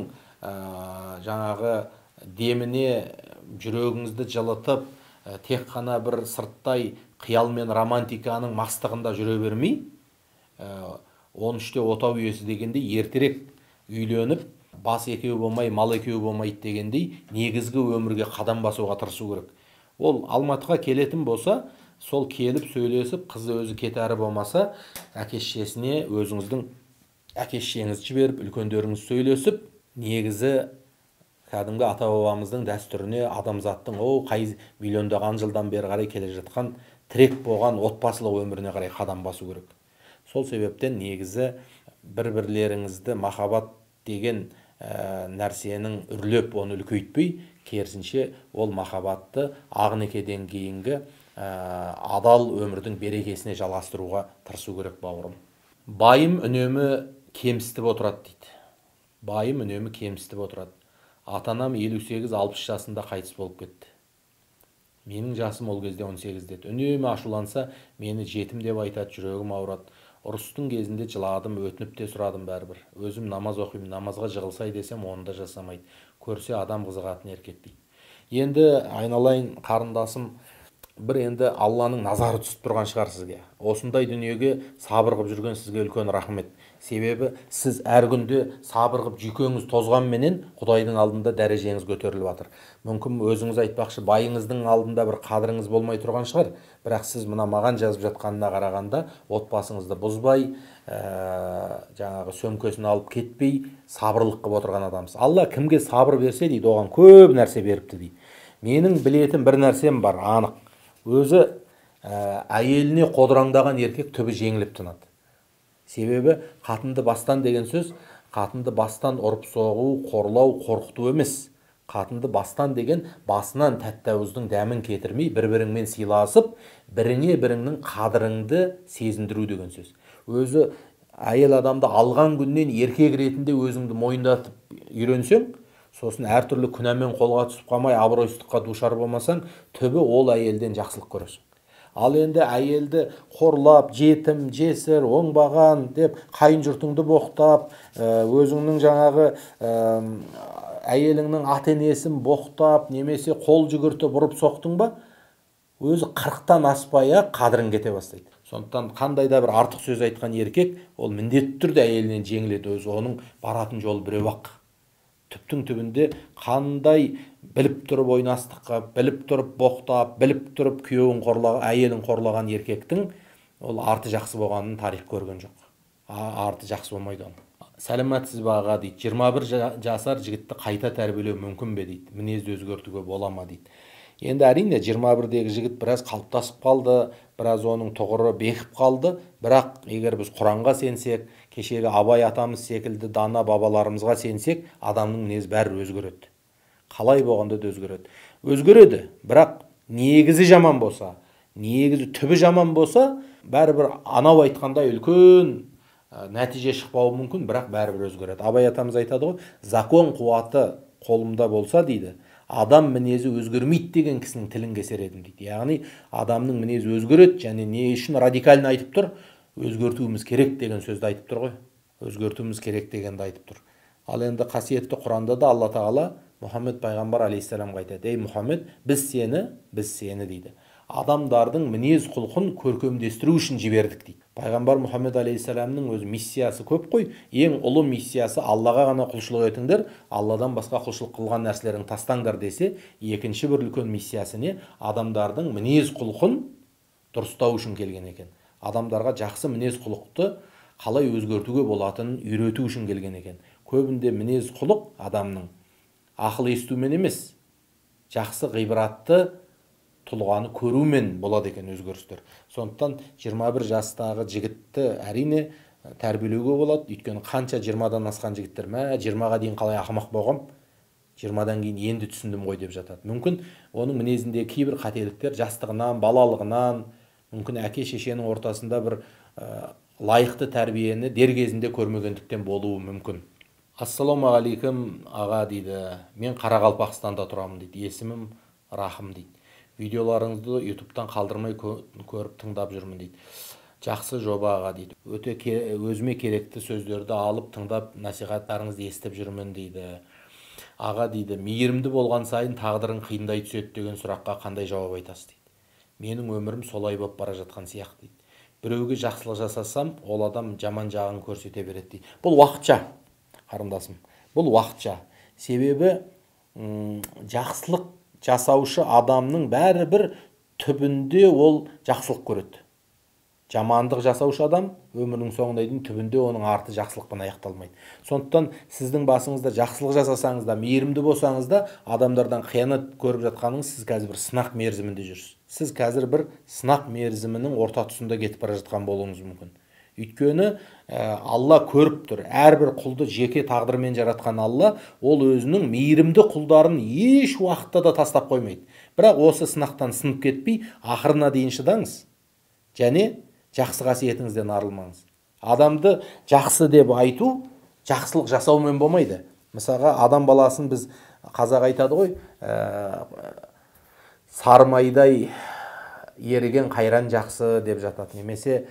жаңағы деміне жүрегіңізді жылытып, тек қана бір сырттай қиял мен романтиканың мастығында жүре бермей, 13-те отау үйесі дегендей ертерек үйленіп, бас екеу болмай, мал екеу болмайды дегендей, негізгі өмірге қадам басуға тырысу керек. Ол Алматыға келетін болса, сол келіп сөйлесіп, қызы өзі кетәрі болмаса, әке-шешесіне өзіңіздің әке-шешеңізді жіберіп, үлкендеріңіз сөйлесіп, негізі кәдімгі ата-бабамыздың дәстүріне, адамзаттың қай миллиондаған жылдан бері қарай келе жатқан тірек болған отбасылық өміріне қарай қадам басу керек. Сол себептен негізі бір-бірлеріңізді махаббат деген нәрсенің үрлеп, оны үлкейтпей, керісінше ол махаббатты ақ-некеден кейінгі адал өмірдің берекесіне жалғастыруға тырысу керек, бауырым. Байым үнемі кемсітіп отырады дейді. Байым үнемі кемсітіп отырады. Атанам 58-60 жасында қайтыс болып кетті. Менің жасым ол кезде 18 деді. Үнемі ашуланса, мені жетім деп айтады, жүрегім ауырады. Ұрыстың кезінде жыладым, өтініп те сұрадым бәрібір. Өзім намаз оқимын, намазға жығылсай десем, оны да жасамайды. Көрсе адам қызығатын еркек дейді. Енді айналайын қарындасым, бір енді Алланың назары түсіп тұрған шығар сізге. Осындай дүниеге сабыр қылып жүрген сізге үлкен рахмет. Себебі сіз әр күнде сабыр қылып жүйкеңіз тозғанменен Құдайдың алдында дәрежеңіз көтеріліп жатыр. Мүмкін өзіңіз айтпақшы, байыңыздың алдында бір қадіріңіз болмай тұрған шығар, бірақ сіз мына маған жазып жатқанына қарағанда отбасыңызды бұзбай, жаңағы сөмкесін алып кетпей, сабырлық қылып отырған адамсыз. Алла кімге сабыр берсе дейді, оған көп нәрсе беріпті дейді. Менің білетін бір нәрсем бар, анық. Өзі әйеліне қодыраңдаған еркек түбі жеңіліп тынады. Себебі қатынды бастан деген сөз, қатынды бастан ұрып соғу, қорлау, қорқыту емес. Қатынды бастан деген басынан тәтті-ауыздың дәмін кетірмей, бір-біріңмен сыйласып, біріңе біріңнің қадіріңді сезіндіру деген сөз. Өзі әйел адамды алған күннен еркек ретінде өзіңді мойындатып үйренсең, сосын әртүрлі күнәмен қолға түсіп қалмай, абыройсыздыққа душар болмасаң, түбі ол әйелден жақсылық көресің. Ал енді әйелді қорлап, жетім, жесір, оңбаған деп, қайын жұртыңды боқтап, өзіңнің жаңағы әйеліңнің ата-енесін боқтап, немесе қол жүгіртіп ұрып соқтың ба, өзі 40-тан аспай-ақ қадірің кете бастайды. Сондықтан қандай да бір артық сөз айтқан еркек, ол міндетті түрде әйелінен жеңіледі, өзі оның баратын жолы біреу-ақ. Түптің түбінде қандай біліп тұрып ойнастыққа, біліп тұрып боқтап, біліп тұрып күйеуін қорлаған, әйелін қорлаған еркектің ол арты жақсы болғанын тарих көрген жоқ. Арты жақсы болмайды оның. Сәлеметсіз бе аға дейді. 21 жасар жігітті қайта тәрбиелеу мүмкін бе дейді. Мінезді өзгертуге бола ма дейді. Енді әрине 21-дегі жігіт біраз қалыптасып қалды, біраз оның тұғыры бекіп қалды, бірақ егер біз Құранға сенсек, кешегі Абай атамыз секілді дана бабаларымызға сенсек, адамның мінезі бәрі өзгереді. Қалай болғанда да өзгереді. Өзгереді, бірақ негізі жаман болса, негізі түбі жаман болса, бәрібір анау айтқандай үлкен нәтиже шықпауы мүмкін, бірақ бәрібір өзгереді. Абай атамыз айтады ғой, закон қуаты қолымда болса дейді, адам мінезі өзгермейді деген кісінің тілін кесер едім дейді. Яғни адамның мінезі өзгереді, және не үшін радикально айтып тұр? Өзгертуіміз керек деген сөзді айтып тұр ғой. Өзгертуіміз керек дегенді айтып тұр. Ал енді қасиетті Құранда да Алла Тағала Мұхаммед пайғамбар алейхиссаламға айтады: ей Мұхаммед, біз сені дейді, адамдардың мінез құлқын көркемдестіру үшін жібердік дейді. Пайғамбар Мұхаммед алейхиссаламның өз миссиясы көп қой. Ең ұлы миссиясы Аллаға ғана құлшылық етіңдер, Алладан басқа құлшылық қылған нәрселерін тастаңдар десе, екінші бір үлкен миссиясы не? Адамдардың мінез құлқын дұрыстау үшін келген екен. Адамдарға жақсы мінез құлықты қалай өзгертуге болатынын үйрету үшін келген екен. Көбінде мінез құлық адамның ақыл естумен емес, жақсы ғибратты тұлғаны көрумен болады екен өзгерістер. Сондықтан 21 жастағы жігітті әрине тәрбиелеуге болады. Өйткені қанша 20-дан асқан жігіттер, 20-ға дейін қалай ақымақ болғам, 20-дан кейін енді түсіндім ғой деп жатады. Мүмкін оның мінезінде кейбір қателіктер жастығынан, балалығынан, мүмкін әке шешенің ортасында бір лайықты тәрбиені дер кезінде көрмегендіктен болуы мүмкін. Ассалаумағалейкум аға дейді. Мен Қарақалпақстанда тұрамын дейді. Есімім Рахым дейді. Видеоларыңызды ютубтан қалдырмай көріп тыңдап жүрмін дейді. Жақсы жоба аға дейді. Өте өзіме керекті сөздерді алып тыңдап насихаттарыңызды естіп жүрмін дейді. Аға дейді, мейірімді болған сайын тағдырың қиындай түседі деген сұраққа қандай жауап айтасыз дейді. Менің өмірім солай болып бара жатқан сияқты дейді. Біреуге жақсылық жасасам, ол адам жаман жағын көрсете береді дейді. Бұл уақытша, қарындасым. Бұл уақытша. Себебі жақсылық жасаушы адамның бәрібір түбінде ол жақсылық көреді. Жамандық жасаушы адам өмірінің соңына дейін түбінде оның арты жақсылықпен аяқталмайды. Сондықтан сіздің басыңызда жақсылық жасасаңыз да, мейірімді болсаңыз да, адамдардан қиянат көріп жатқаныңыз, сіз қазір бір сынақ мерзімінде жүрсіз. Сіз қазір бір сынақ мерзімінің орта тұсында кетіп бара жатқан болуыңыз мүмкін. Өйткені Алла көріп тұр. Әрбір құлды жеке тағдырмен жаратқан Алла, ол өзінің мейірімді құлдарын еш уақытта да тастап қоймайды. Бірақ осы сынақтан сынып кетпей, ақырына дейін шыдаңыз. Және жақсы қасиетіңізден арылмаңыз. Адамды жақсы деп айту жақсылық жасаумен болмайды. Мысалға, адам баласын біз, қазақ айтады ғой, сармайдай еріген қайран жақсы деп жатады. Немесе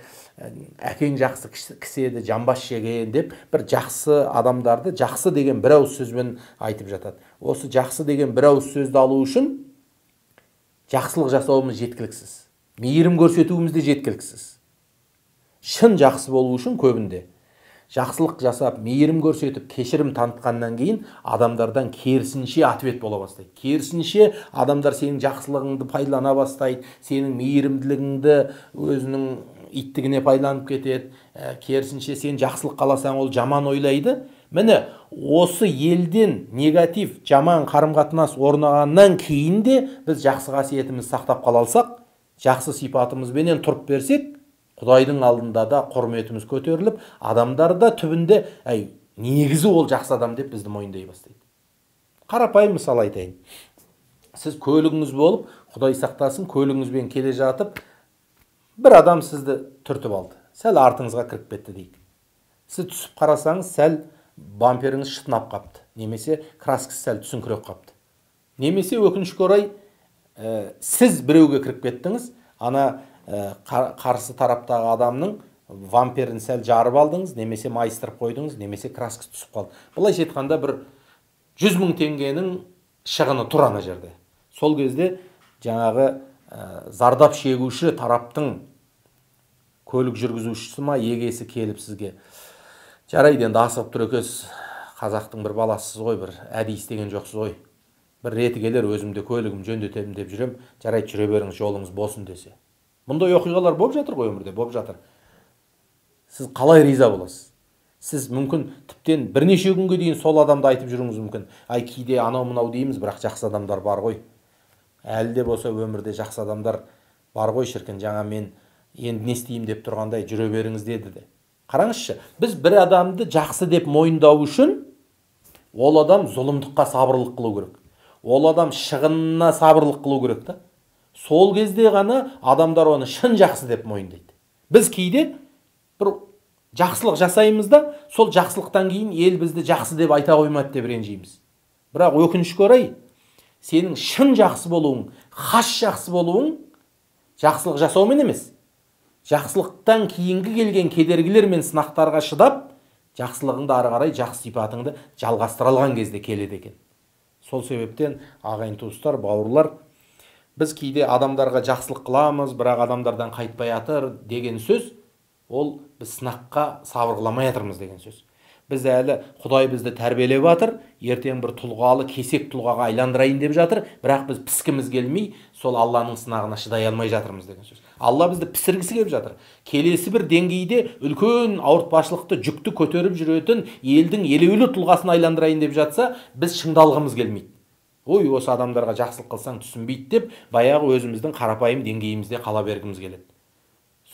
әкең жақсы кісі еді, жамбас жеген деп бір жақсы адамдарды жақсы деген бір ауыз сөзбен айтып жатады. Осы жақсы деген бір ауыз сөзді алу үшін жақсылық жасауымыз жеткіліксіз. Мейірім көрсетуіміз де жеткіліксіз. Шын жақсы болу үшін көбінде жақсылық жасап, мейірім көрсетіп, кешірім танытқаннан кейін адамдардан керісінше ответ бола бастайды. Керісінше адамдар сенің жақсылығыңды пайдалана бастайды, сенің мейірімділігіңді өзінің иттігіне пайдаланып кетеді. Керісінше сен жақсылық қаласаң, ол жаман ойлайды. Міне, осы елден негатив, жаман қарым-қатынас орнағаннан кейін де біз жақсы қасиетімізді сақтап қала алсақ, жақсы сипатымызбенен тұрып берсек, Құдайдың алдында да құрметіміз көтеріліп, адамдар да түбінде, негізі ол жақсы адам деп бізді мойындай бастайды. Қарапайым мысал айтайын. Сіз көлігіңіз болып, Құдай сақтасын, көлігіңізбен келе жатып, бір адам сізді түртіп алды. Сәл артыңызға кіріп кетті дейік. Сіз түсіп қарасаңыз, сәл бамперіңіз шытынап қапты. Немесе краскасы сәл түсіңкіреп қапты. Немесе өкінішке орай, сіз біреуге кіріп кеттіңіз, қарсы тараптағы адамның вамперін сәл жарып алдыңыз, немесе майыстырып қойдыңыз, немесе краскасы түсіп қалды. Былайша айтқанда бір 100 мың теңгенің шығыны тұр ана жерде. Сол кезде жаңағы зардап шегуші тараптың көлік жүргізушісі ма, егесі келіп сізге: жарайды, енді асығып тұр екенсіз, қазақтың бір баласысыз ғой, бір әдейі істеген жоқсыз ғой. Бір реті келер, өзімде көлігім жөндетемін деп жүрем, жарайды жүре беріңіз, жолыңыз болсын десе. Мұндай оқиғалар болып жатыр ғой, өмірде болып жатыр. Сіз қалай риза боласыз? Сіз мүмкін тіптен бірнеше күнге дейін сол адамды айтып жүруіңіз мүмкін. Ай, кейде анау мынау дейміз, бірақ жақсы адамдар бар ғой. Әлі де болса өмірде жақсы адамдар бар ғой шіркін, жаңа мен енді не істеймін деп тұрғандай жүре беріңіз деді де. Қараңызшы, біз бір адамды жақсы деп мойындау үшін ол адам зұлымдыққа сабырлық қылу керек. Ол адам шығынына сабырлық қылу керек та. Сол кезде ғана адамдар оны шын жақсы деп мойындайды. Біз кейде бір жақсылық жасаймыз да, сол жақсылықтан кейін ел бізді жақсы деп айта қоймады деп ренжиміз. Бірақ өкінішке орай, сенің шын жақсы болуың, хас жақсы болуың жақсылық жасаумен емес, жақсылықтан кейінгі келген кедергілер мен сынақтарға шыдап, жақсылығыңды ары қарай жақсы сипатыңды жалғастыра алған кезде келеді екен. Сол себептен ағайын туыстар, бауырлар, біз кейде адамдарға жақсылық қыламыз, бірақ адамдардан қайтпай жатыр деген сөз, ол біз сынаққа сабыр қыламай жатырмыз деген сөз. Біз әлі Құдай бізді тәрбиелеп жатыр, ертең бір тұлғалы, кесек тұлғаға айландырайын деп жатыр, бірақ біз піскіміз келмей, сол Алланың сынағына шыдай алмай жатырмыз деген сөз. Алла бізді пісіргісі келіп жатыр. Келесі бір деңгейде үлкен ауыртпашылықты, жүкті көтеріп жүретін елдің елеулі тұлғасын айландырайын деп жатса, біз шыңдалғымыз келмейді. Ой, осы адамдарға жақсылық қылсаң түсінбейді деп, баяғы өзіміздің қарапайым деңгейімізде қала бергіміз келеді.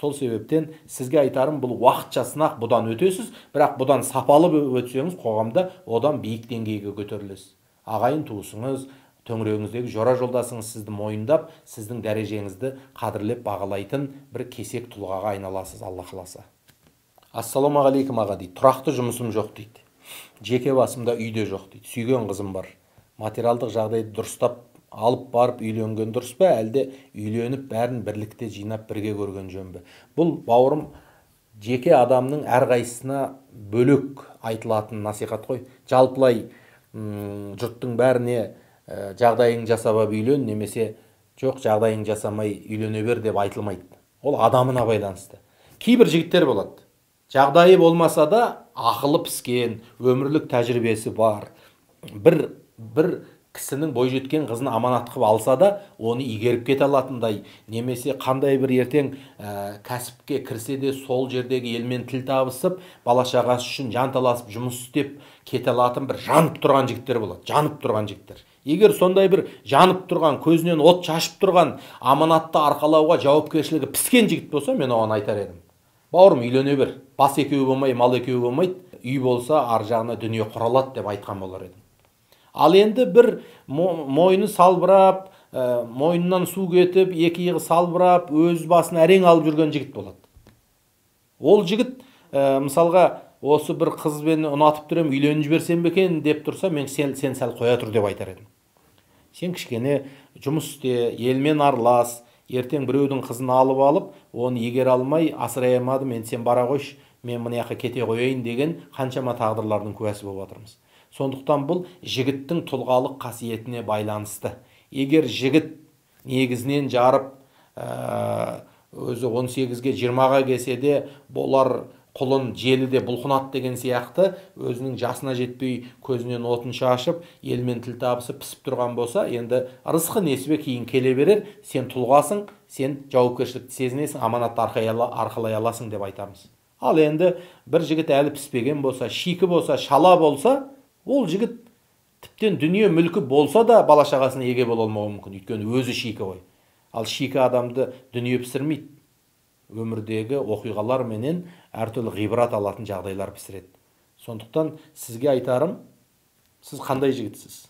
Сол себептен сізге айтарым, бұл уақытша сынақ, бұдан өтесіз, бірақ бұдан сапалы өтсеңіз, қоғамда одан биік деңгейге көтерілесіз. Ағайын туысыңыз, төңірегіңіздегі жора жолдасыңыз сізді мойындап, сіздің дәрежеңізді қадірлеп бағалайтын бір кесек тұлғаға айналасыз, Алла қаласа. Ассалаумағалейкум аға дейді. Тұрақты жұмысым жоқ дейді. Жеке басымда үйде жоқ дейді. Сүйген қызым бар. Материалдық жағдайды дұрыстап алып барып үйленген дұрыс па, әлде үйленіп бәрін бірлікте жинап бірге көрген жөн бе? Бұл бауырым жеке адамның әрқайсысына бөлек айтылатын насихат қой. Жалпылай жұрттың бәріне жағдайың жасап үйлен, немесе жоқ жағдайың жасамай үйлене бер деп айтылмайды. Ол адамына байланысты. Кейбір жігіттер болады. Жағдайы болмаса да ақылы піскен, өмірлік тәжірибесі бар. Бір кісінің бойжеткен қызын аманат қылып алса да, оны игеріп кете алатындай, немесе қандай бір ертең кәсіпке кірсе де сол жердегі елмен тіл табысып, бала шағасы үшін жанталасып жұмыс істеп кете алатын бір жанып тұрған жігіттер болады. Жанып тұрған жігіттер. Егер сондай бір жанып тұрған, көзінен от шашып тұрған, аманатты арқалауға жауапкершілігі піскен жігіт болса, мен оған айтар едім. Бауырым, үйлене бер. Бас екеуі болмай, мал екеуі болмайды. Үй болса, ар жағына дүние құралады деп айтқан болар едім. Ал енді бір мойны салбырап, мойнынан су кетіп, екі иығы салбырап, өз басын әрең алып жүрген жігіт болады. Ол жігіт, мысалға, осы бір қызбен ұнатып тұрем, үйленіп жіберсем бе екен деп тұрса, мен сен сәл қоя тұр деп айтар едім. Сен кішкене жұмыс істе, елмен аралас, ертең біреудің қызын алып, оны егер алмай, асырай алмадым, мен сен бара қойшы, мен мына жаққа кете қояйын деген қаншама тағдырлардың куәсі болып жатырмыз. Сондықтан бұл жігіттің тұлғалық қасиетіне байланысты. Егер жігіт негізінен жарып, өзі 18-ге 20-ға келсе де, болар құлын желіде бұлқынат деген сияқты, өзінің жасына жетпей көзінен отын шашып, елмен тіл табысып пісіп тұрған болса, енді рызқы несібе кейін келе берер, сен тұлғасың, сен жауапкершілікті сезінесің, аманатты арқалай аласың деп айтамыз. Ал енді бір жігіт әлі піспеген болса, шикі болса, шала болса, ол жігіт тіптен дүние мүлкі болса да бала шағасына еге бола алмауы мүмкін, өйткені өзі шикі ғой. Ал шикі адамды дүние пісірмейді. Өмірдегі оқиғалар менен әртүрлі ғибрат алатын жағдайлар пісіреді. Сондықтан сізге айтарым, сіз қандай жігітсіз?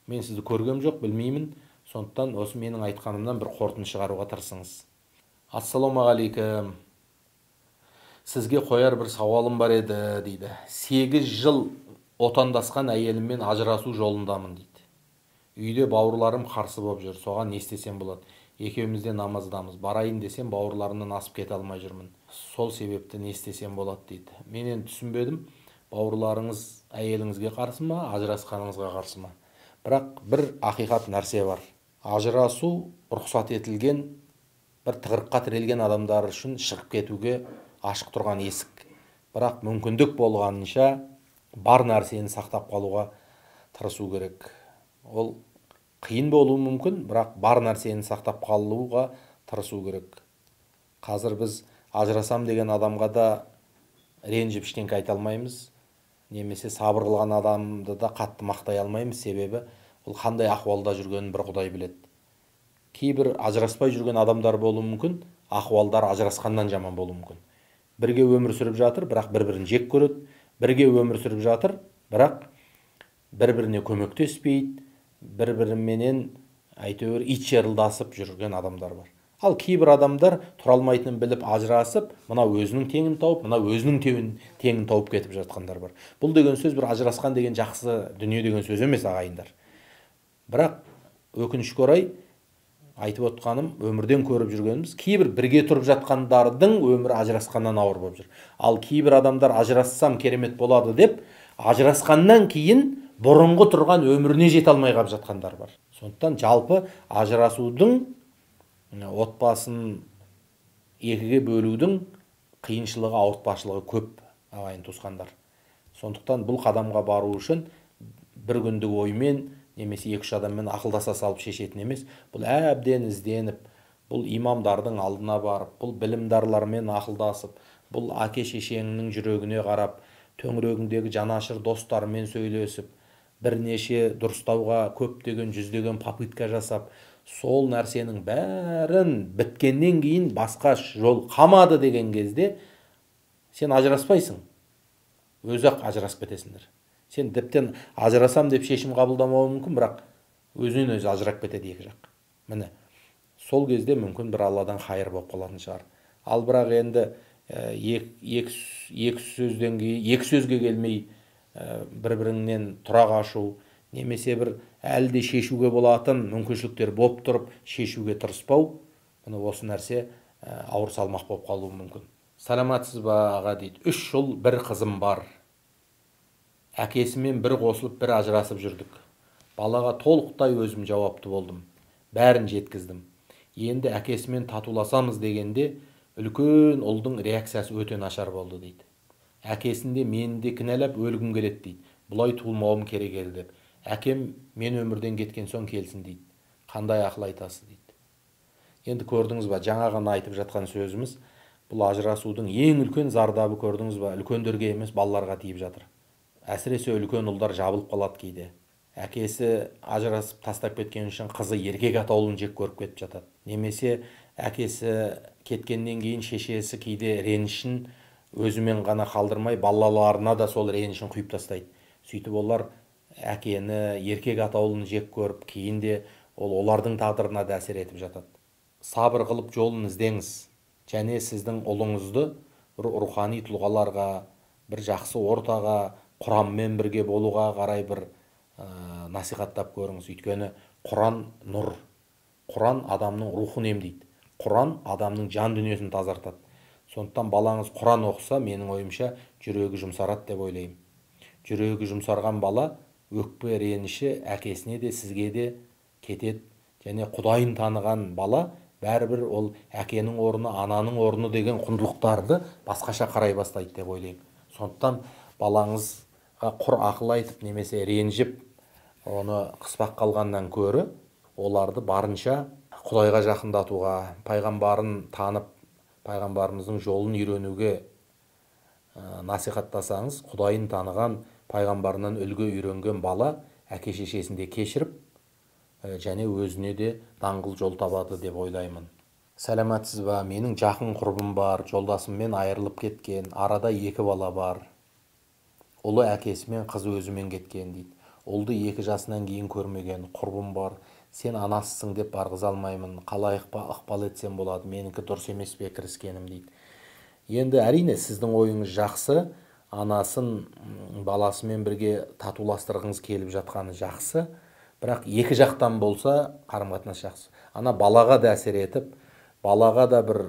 Мен сізді көргем жоқ, білмеймін. Сондықтан осы менің айтқанымнан бір қорытынды шығаруға тырысыңыз. Ассалаумағалейкум. Сізге қояр бір сауалым бар еді дейді. 8 жыл отандасқан әйеліммен ажырасу жолындамын дейді. Үйде бауырларым қарсы болып жүр, соған не істесем болады? Екеуміз де намаздамыз. Барайын десем, бауырларымнан асып кете алмай жүрмін. Сол себепті не істесем болады дейді. Мен енді түсінбедім. Бауырларыңыз әйеліңізге қарсы ма, ажырасқаныңызға қарсы ма? Бірақ бір ақиқат нәрсе бар. Ажырасу рұқсат етілген, бір тығырыққа тірелген адамдар үшін шығып кетуге ашық тұрған есік. Бірақ мүмкіндік болғанынша бар нәрсені сақтап қалуға тырысу керек. Ол қиын болуы мүмкін, бірақ бар нәрсені сақтап қалуға тырысу керек. Қазір біз ажырасам деген адамға да ренжіп ештеңке айта алмаймыз, немесе сабыр қылған адамды да қатты мақтай алмаймыз, себебі ол қандай ахуалда жүргенін бір Құдай біледі. Кейбір ажыраспай жүрген адамдар болуы мүмкін, ахуалдар ажырасқаннан жаман болуы мүмкін. Бірге өмір сүріп жатыр, бірақ бір-бірін жек көреді. Бірге өмір сүріп жатыр, бірақ бір-біріне көмектеспейді, бір-біріменен әйтеуір ит жерілдасып жүрген адамдар бар. Ал кейбір адамдар тұра алмайтынын біліп ажырасып, мына өзінің теңін тауып, мына өзінің теңін тауып кетіп жатқандар бар. Бұл деген сөз бір ажырасқан деген жақсы дүние деген сөз емес, ағайындар. Бірақ өкінішке орай айтып отқаным, өмірден көріп жүргеніміз, кейбір бірге тұрып жатқандардың өмірі ажырасқаннан ауыр болып жүр. Ал кейбір адамдар ажырассам керемет болады деп, ажырасқаннан кейін бұрынғы тұрған өміріне жете алмай қалып жатқандар бар. Сондықтан жалпы ажырасудың, отбасын екіге бөлудің қиыншылығы, ауыртпашылығы көп, ағайын туысқандар. Сондықтан бұл қадамға бару үшін бір күндік оймен немесе екі-үш адаммен ақылдаса салып шешетін емес, бұл әбден ізденіп, бұл имамдардың алдына барып, бұл білімдарлармен ақылдасып, бұл әке-шешеңнің жүрегіне қарап, төңірегіңдегі жанашыр достармен сөйлесіп, бірнеше дұрыстауға көптеген жүздеген попытка жасап, сол нәрсенің бәрін біткеннен кейін басқа жол қалмады деген кезде сен ажыраспайсың, өзі-ақ ажырасып кетесіңдер. Сен тіптен ажырасам деп шешім қабылдамауы мүмкін, бірақ өзінен өзі ажырап кетеді екі жақ. Міне, сол кезде мүмкін бір Алладан хайыр болып қалатын шығар. Ал бірақ енді екі сөзге келмей бір-біріңнен тұра қашу, немесе бір әлде шешуге болатын мүмкіншіліктер болып тұрып шешуге тырыспау, міне осы нәрсе ауыр салмақ болып қалуы мүмкін. Саламатсыз ба аға дейді. 3 жыл бір қызым бар. Әкесімен бір қосылып, бір ажырасып жүрдік. Балаға толықтай өзім жауапты болдым. Бәрін жеткіздім. Енді әкесімен татуласамыз дегенде, үлкен ұлдың реакциясы өте нашар болды дейді. Әкесінде мені де кінәлап өлгім келеді дейді. Бұлай туылмауым керек еді деп. Әкем мен өмірден кеткен соң келсін дейді. Қандай ақыл айтасыз дейді. Енді көрдіңіз ба, жаңа ғана айтып жатқан сөзіміз, бұл ажырасудың ең үлкен зардабы, көрдіңіз ба, үлкендерге емес балаларға тиіп жатыр. Әсіресе үлкен ұлдар жабылып қалады кейде. Әкесі ажырасып тастап кеткен үшін қызы еркек атаулын жек көріп кетіп жатады. Немесе әкесі кеткеннен кейін шешесі кейде ренішін өзімен ғана қалдырмай, балаларына да сол ренішін құйып тастайды. Сөйтіп олар әкені еркек атаулын жек көріп, кейінде олардың тағдырына да әсер етіп жатады. Сабыр қылып жолын іздеңіз, және сіздің ұлыңызды бір рухани тұлғаларға, бір жақсы ортаға, Құранмен бірге болуға қарай бір насихаттап көріңіз. Өйткені Құран нұр. Құран адамның рухын емдейді. Құран адамның жан дүниесін тазартады. Сондықтан балаңыз Құран оқыса, менің ойымша жүрегі жұмсарады деп ойлаймын. Жүрегі жұмсарған бала өкпе реніші әкесіне де сізге де кетеді. Және Құдайын таныған бала бәрібір ол әкенің орны, ананың орны деген құндылықтарды басқаша қарай бастайды деп ойлаймын. Сондықтан балаңызға құр ақыл айтып немесе ренжіп, оны қыспақ қалғаннан көрі, оларды барынша Құдайға жақындатуға, пайғамбарын танып, пайғамбарымыздың жолын үйренуге насихаттасаңыз, Құдайын таныған, пайғамбарынан үлгі үйренген бала әке-шешесінде кешіріп, және өзіне де даңғыл жол табады деп ойлаймын. Сәлематсыз ба? Менің жақын құрбым бар, жолдасыммен айырылып кеткен, арада 2 бала бар. Ұлы әкесімен, қызы өзімен кеткен дейді. Ұлды 2 жасынан кейін көрмеген, құрбым бар. Сен анасысың деп барғыза алмаймын. Қалай ықпал етсем болады? Менікі дұрыс емес пе кіріскенім дейді. Енді әрине сіздің ойыңыз жақсы, анасын баласымен бірге татуластырғыңыз келіп жатқаны жақсы. Бірақ 2 жақтан болса қарым-қатынас жақсы. Ана балаға да әсер етіп, балаға да бір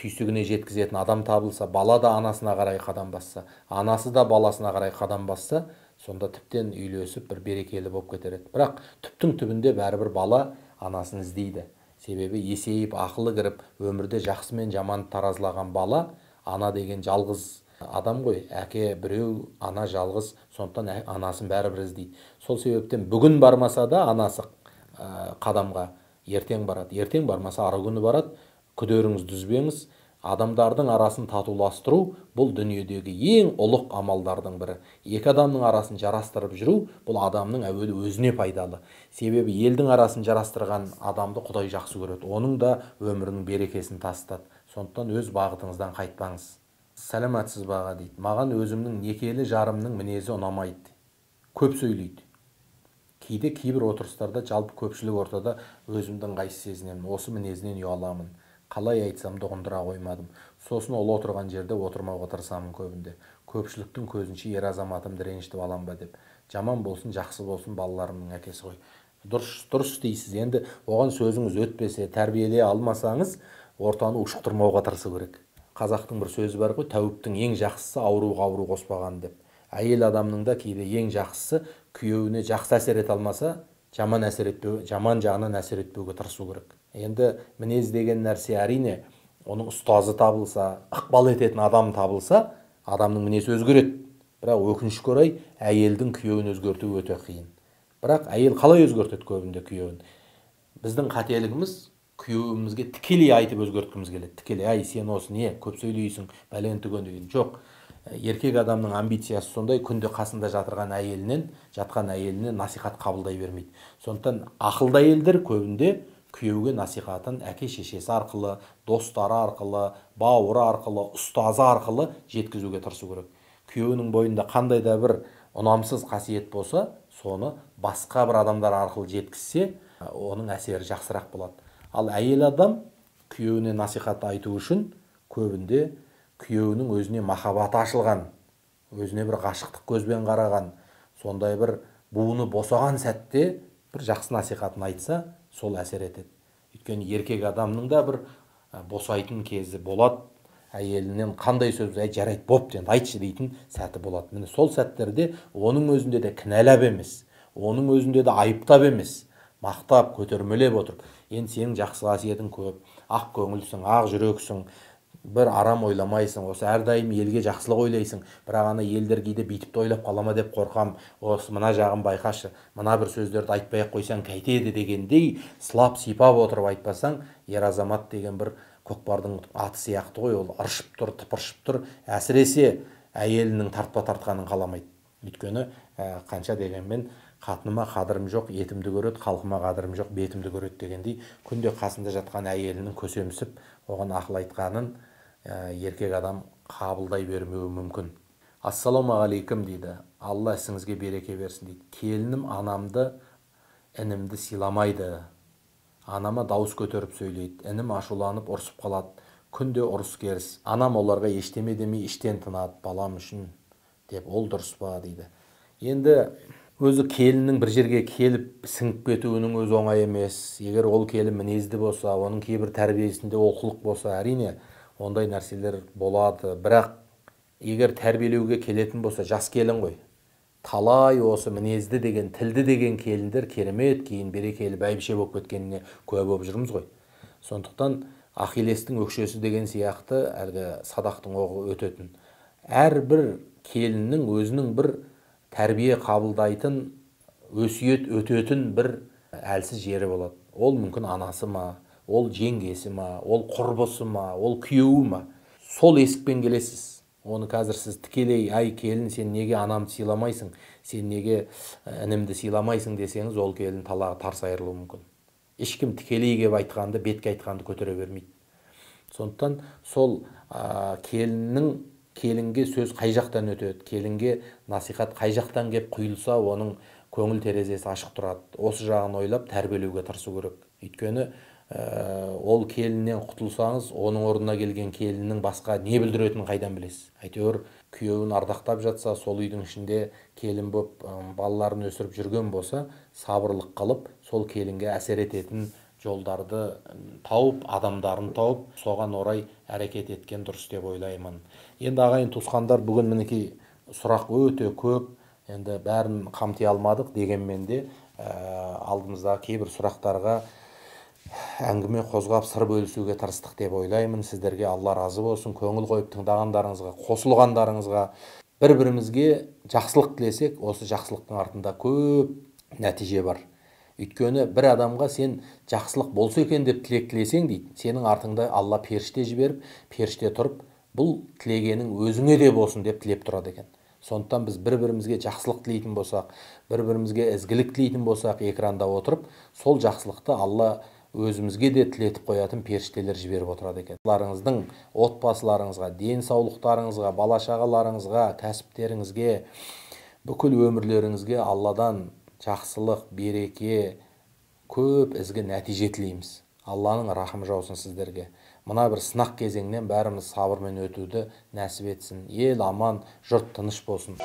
түйсігіне жеткізетін адам табылса, бала да анасына қарай қадам басса, анасы да баласына қарай қадам басса, сонда тіптен үйлесіп бір берекелі болып кетер еді. Бірақ түптің түбінде бәрібір бала анасын іздейді. Себебі есейіп, ақылы кіріп, өмірде жақсы мен жаман таразылаған бала ана деген жалғыз Адам ғой, әке біреу, ана жалғыз, сондықтан анасын бәрібір іздейді. Сол себептен бүгін бармаса да анасы қадамға ертең барады, ертең бармаса ары күні барады. Күдеріңізді үзбеңіз. Адамдардың арасын татуластыру бұл дүниедегі ең ұлық амалдардың бірі. Екі адамның арасын жарастырып жүру бұл адамның әуелі өзіне пайдалы. Себебі елдің арасын жарастырған адамды Құдай жақсы көреді. Оның да өмірінің берекесін тастады. Сондықтан өз бағытыңыздан қайтпаңыз. Сәлематсыз баға дейді. Маған өзімнің некелі жарымның мінезі ұнамайды. Көп сөйлейді. Кейде кейбір отырыстарда жалпы көпшілік ортада өзімді ыңғайсыз сезінемін. Осы мінезінен ұяламын. Қалай айтсам да ұғындыра қоймадым. Сосын ол отырған жерде отырмауға тырысамын көбінде. Көпшіліктің көзінше ер азаматымды ренжітіп алам ба деп. Жаман болсын, жақсы болсын, балаларымның әкесі ғой. Дұрыс дейсіз. Енді оған сөзіңіз өтпесе, тәрбиелей алмасаңыз, ортаны ушықтырмауға тырысу керек. Қазақтың бір сөзі бар ғой, тәуіптің ең жақсысы ауруға ауру қоспаған деп. Әйел адамның да кейде ең жақсысы күйеуіне жақсы әсер ете алмаса, жаман жағынан әсер етпеуге тырысу керек. Енді мінез деген нәрсе әрине, оның ұстазы табылса, ықпал ететін адам табылса, адамның мінезі өзгереді. Бірақ өкінішке орай, әйелдің күйеуін өзгерту өте қиын. Бірақ әйел қалай өзгертеді көбінде күйеуін? Біздің қателігіміз күйеуімізге тікелей айтып өзгерткіміз келеді. Тікелей, ай сен осы не, көп сөйлейсің, бәлен түген деген. Жоқ. Еркек адамның амбициясы сондай, күнде қасында жатқан әйелінен насихат қабылдай бермейді. Сондықтан ақылды әйелдер көбінде күйеуге насихатын әке шешесі арқылы, достары арқылы, бауыры арқылы, ұстазы арқылы жеткізуге тырысу керек. Күйеуінің бойында қандай да бір ұнамсыз қасиет болса, соны басқа бір адамдар арқылы жеткізсе, оның әсері жақсырақ болады. Ал әйел адам күйеуіне насихат айту үшін көбінде күйеуінің өзіне махаббаты ашылған, өзіне бір ғашықтық көзбен қараған, сондай бір буыны босаған сәтте бір жақсы насихатын айтса, сол әсер етеді. Өйткені еркек адамның да бір босайтын кезі болады, әйелінен қандай сөз жарайды, бопты, енді айтшы дейтін сәті болады. Міне сол сәттерде оның өзінде де кінәлап емес, оның өзінде де айыптап емес, мақтап, көтермелеп отырып, енді сенің жақсы қасиетің көп, ақ көңілсің, ақ жүрексің, бір арам ойламайсың, осы әрдайым елге жақсылық ойлайсың, бірақ ана елдер кейде бүйтіп ойлап қалама деп қорқам, осы мына жағын байқашы, мына бір сөздерді айтпай ақ қойсаң қайтеді дегендей сылап сипап отырып айтпасаң, ер азамат деген бір көкпардың аты сияқты ғой, ол ыршып тұр, тыпыршып тұр, әсіресе әйелінің тартқанын қаламайды. Өйткені қанша дегенмен қатыныма қадірім жоқ, етімді көреді, халқыма қадірім жоқ, бетімді көреді дегендей, күнде қасында жатқан әйелінің көсемсіп, оған ақыл айтқанын еркек адам қабылдай бермеуі мүмкін. Ассалаумағалейкум дейді. Алла ісіңізге береке берсін дейді. Келінім анамды, інімді сыйламайды. Анама дауыс көтеріп сөйлейді. Інім ашуланып ұрсып қалады. Күнде ұрыс керіс. Анам оларға ештеме демей іштен тынады. Балам үшін деп, ол дұрыс па дейді. Енді өзі келіннің бір жерге келіп сіңіп кетуінің өзі оңай емес. Егер ол келін мінезді болса, оның кейбір тәрбиесінде олқылық болса, әрине ондай нәрселер болады. Бірақ егер тәрбиелеуге келетін болса, жас келін ғой. Талай осы мінезді деген, тілді деген келіндер керемет кейін берекелі бәйбіше болып кеткеніне куә болып жүрміз ғой. Сондықтан Ахиллестің өкшесі деген сияқты әлгі садақтың оғы өтетін. Әрбір келіннің өзінің бір тәрбие қабылдайтын, өсиет өтетін бір әлсіз жері болады. Ол мүмкін анасы ма, ол жеңгесі ма, ол құрбысы ма, ол күйеуі ма. Сол есікпен келесіз. Оны қазір сіз тікелей, ай келін, сен неге анамды сыйламайсың, сен неге інімді сыйламайсың десеңіз, ол келін талағы тарс айырылуы мүмкін. Ешкім тікелей кеп айтқанды, бетке айтқанды көтере бермейді. Сондықтан сол келінге сөз қай жақтан өтеді, келінге насихат қай жақтан кеп құйылса, оның көңіл терезесі ашық тұрады. Осы жағын ойлап тәрбиелеуге тырысу керек. Өйткені ол келіннен құтылсаңыз, оның орнына келген келіннің басқа не білдіретінін қайдан білесіз? Әйтеуір күйеуін ардақтап жатса, сол үйдің ішінде келін боп балаларын өсіріп жүрген болса, сабырлық қылып, сол келінге әсер ететін жолдарды тауып, адамдарын тауып, соған орай әрекет еткен дұрыс деп ойлаймын. Енді ағайын туысқандар, бүгін мінекей сұрақ өте көп, енді бәрін қамти алмадық, дегенмен де алдымыздағы кейбір сұрақтарға әңгіме қозғап сыр бөлісуге тырыстық деп ойлаймын. Сіздерге Алла разы болсын. Көңіл қойып тыңдағандарыңызға, қосылғандарыңызға, бір-бірімізге жақсылық тілесек, осы жақсылықтың артында көп нәтиже бар. Өйткені бір адамға сен жақсылық болса екен деп тілек тілесең дейді, сенің артыңда Алла періште жіберіп, періште тұрып, бұл тілегенің өзіңе де болсын деп тілеп тұрады екен. Сондықтан біз бір-бірімізге жақсылық тілейтін болсақ, бір-бірімізге ізгілік тілейтін болсақ, экранда отырып, сол жақсылықты Алла өзімізге де тілетіп қоятын періштелер жіберіп отырады екен. Оларыңыздың отбасыларыңызға, денсаулықтарыңызға, бала-шағаларыңызға, кәсіптеріңізге, бүкіл өмірлеріңізге Алладан жақсылық, береке, көп ізгі нәтиже тілейміз. Алланың рахымы жаусын сіздерге. Мына бір сынақ кезеңнен бәріміз сабырмен өтуді нәсіп етсін. Ел аман, жұрт тыныш болсын.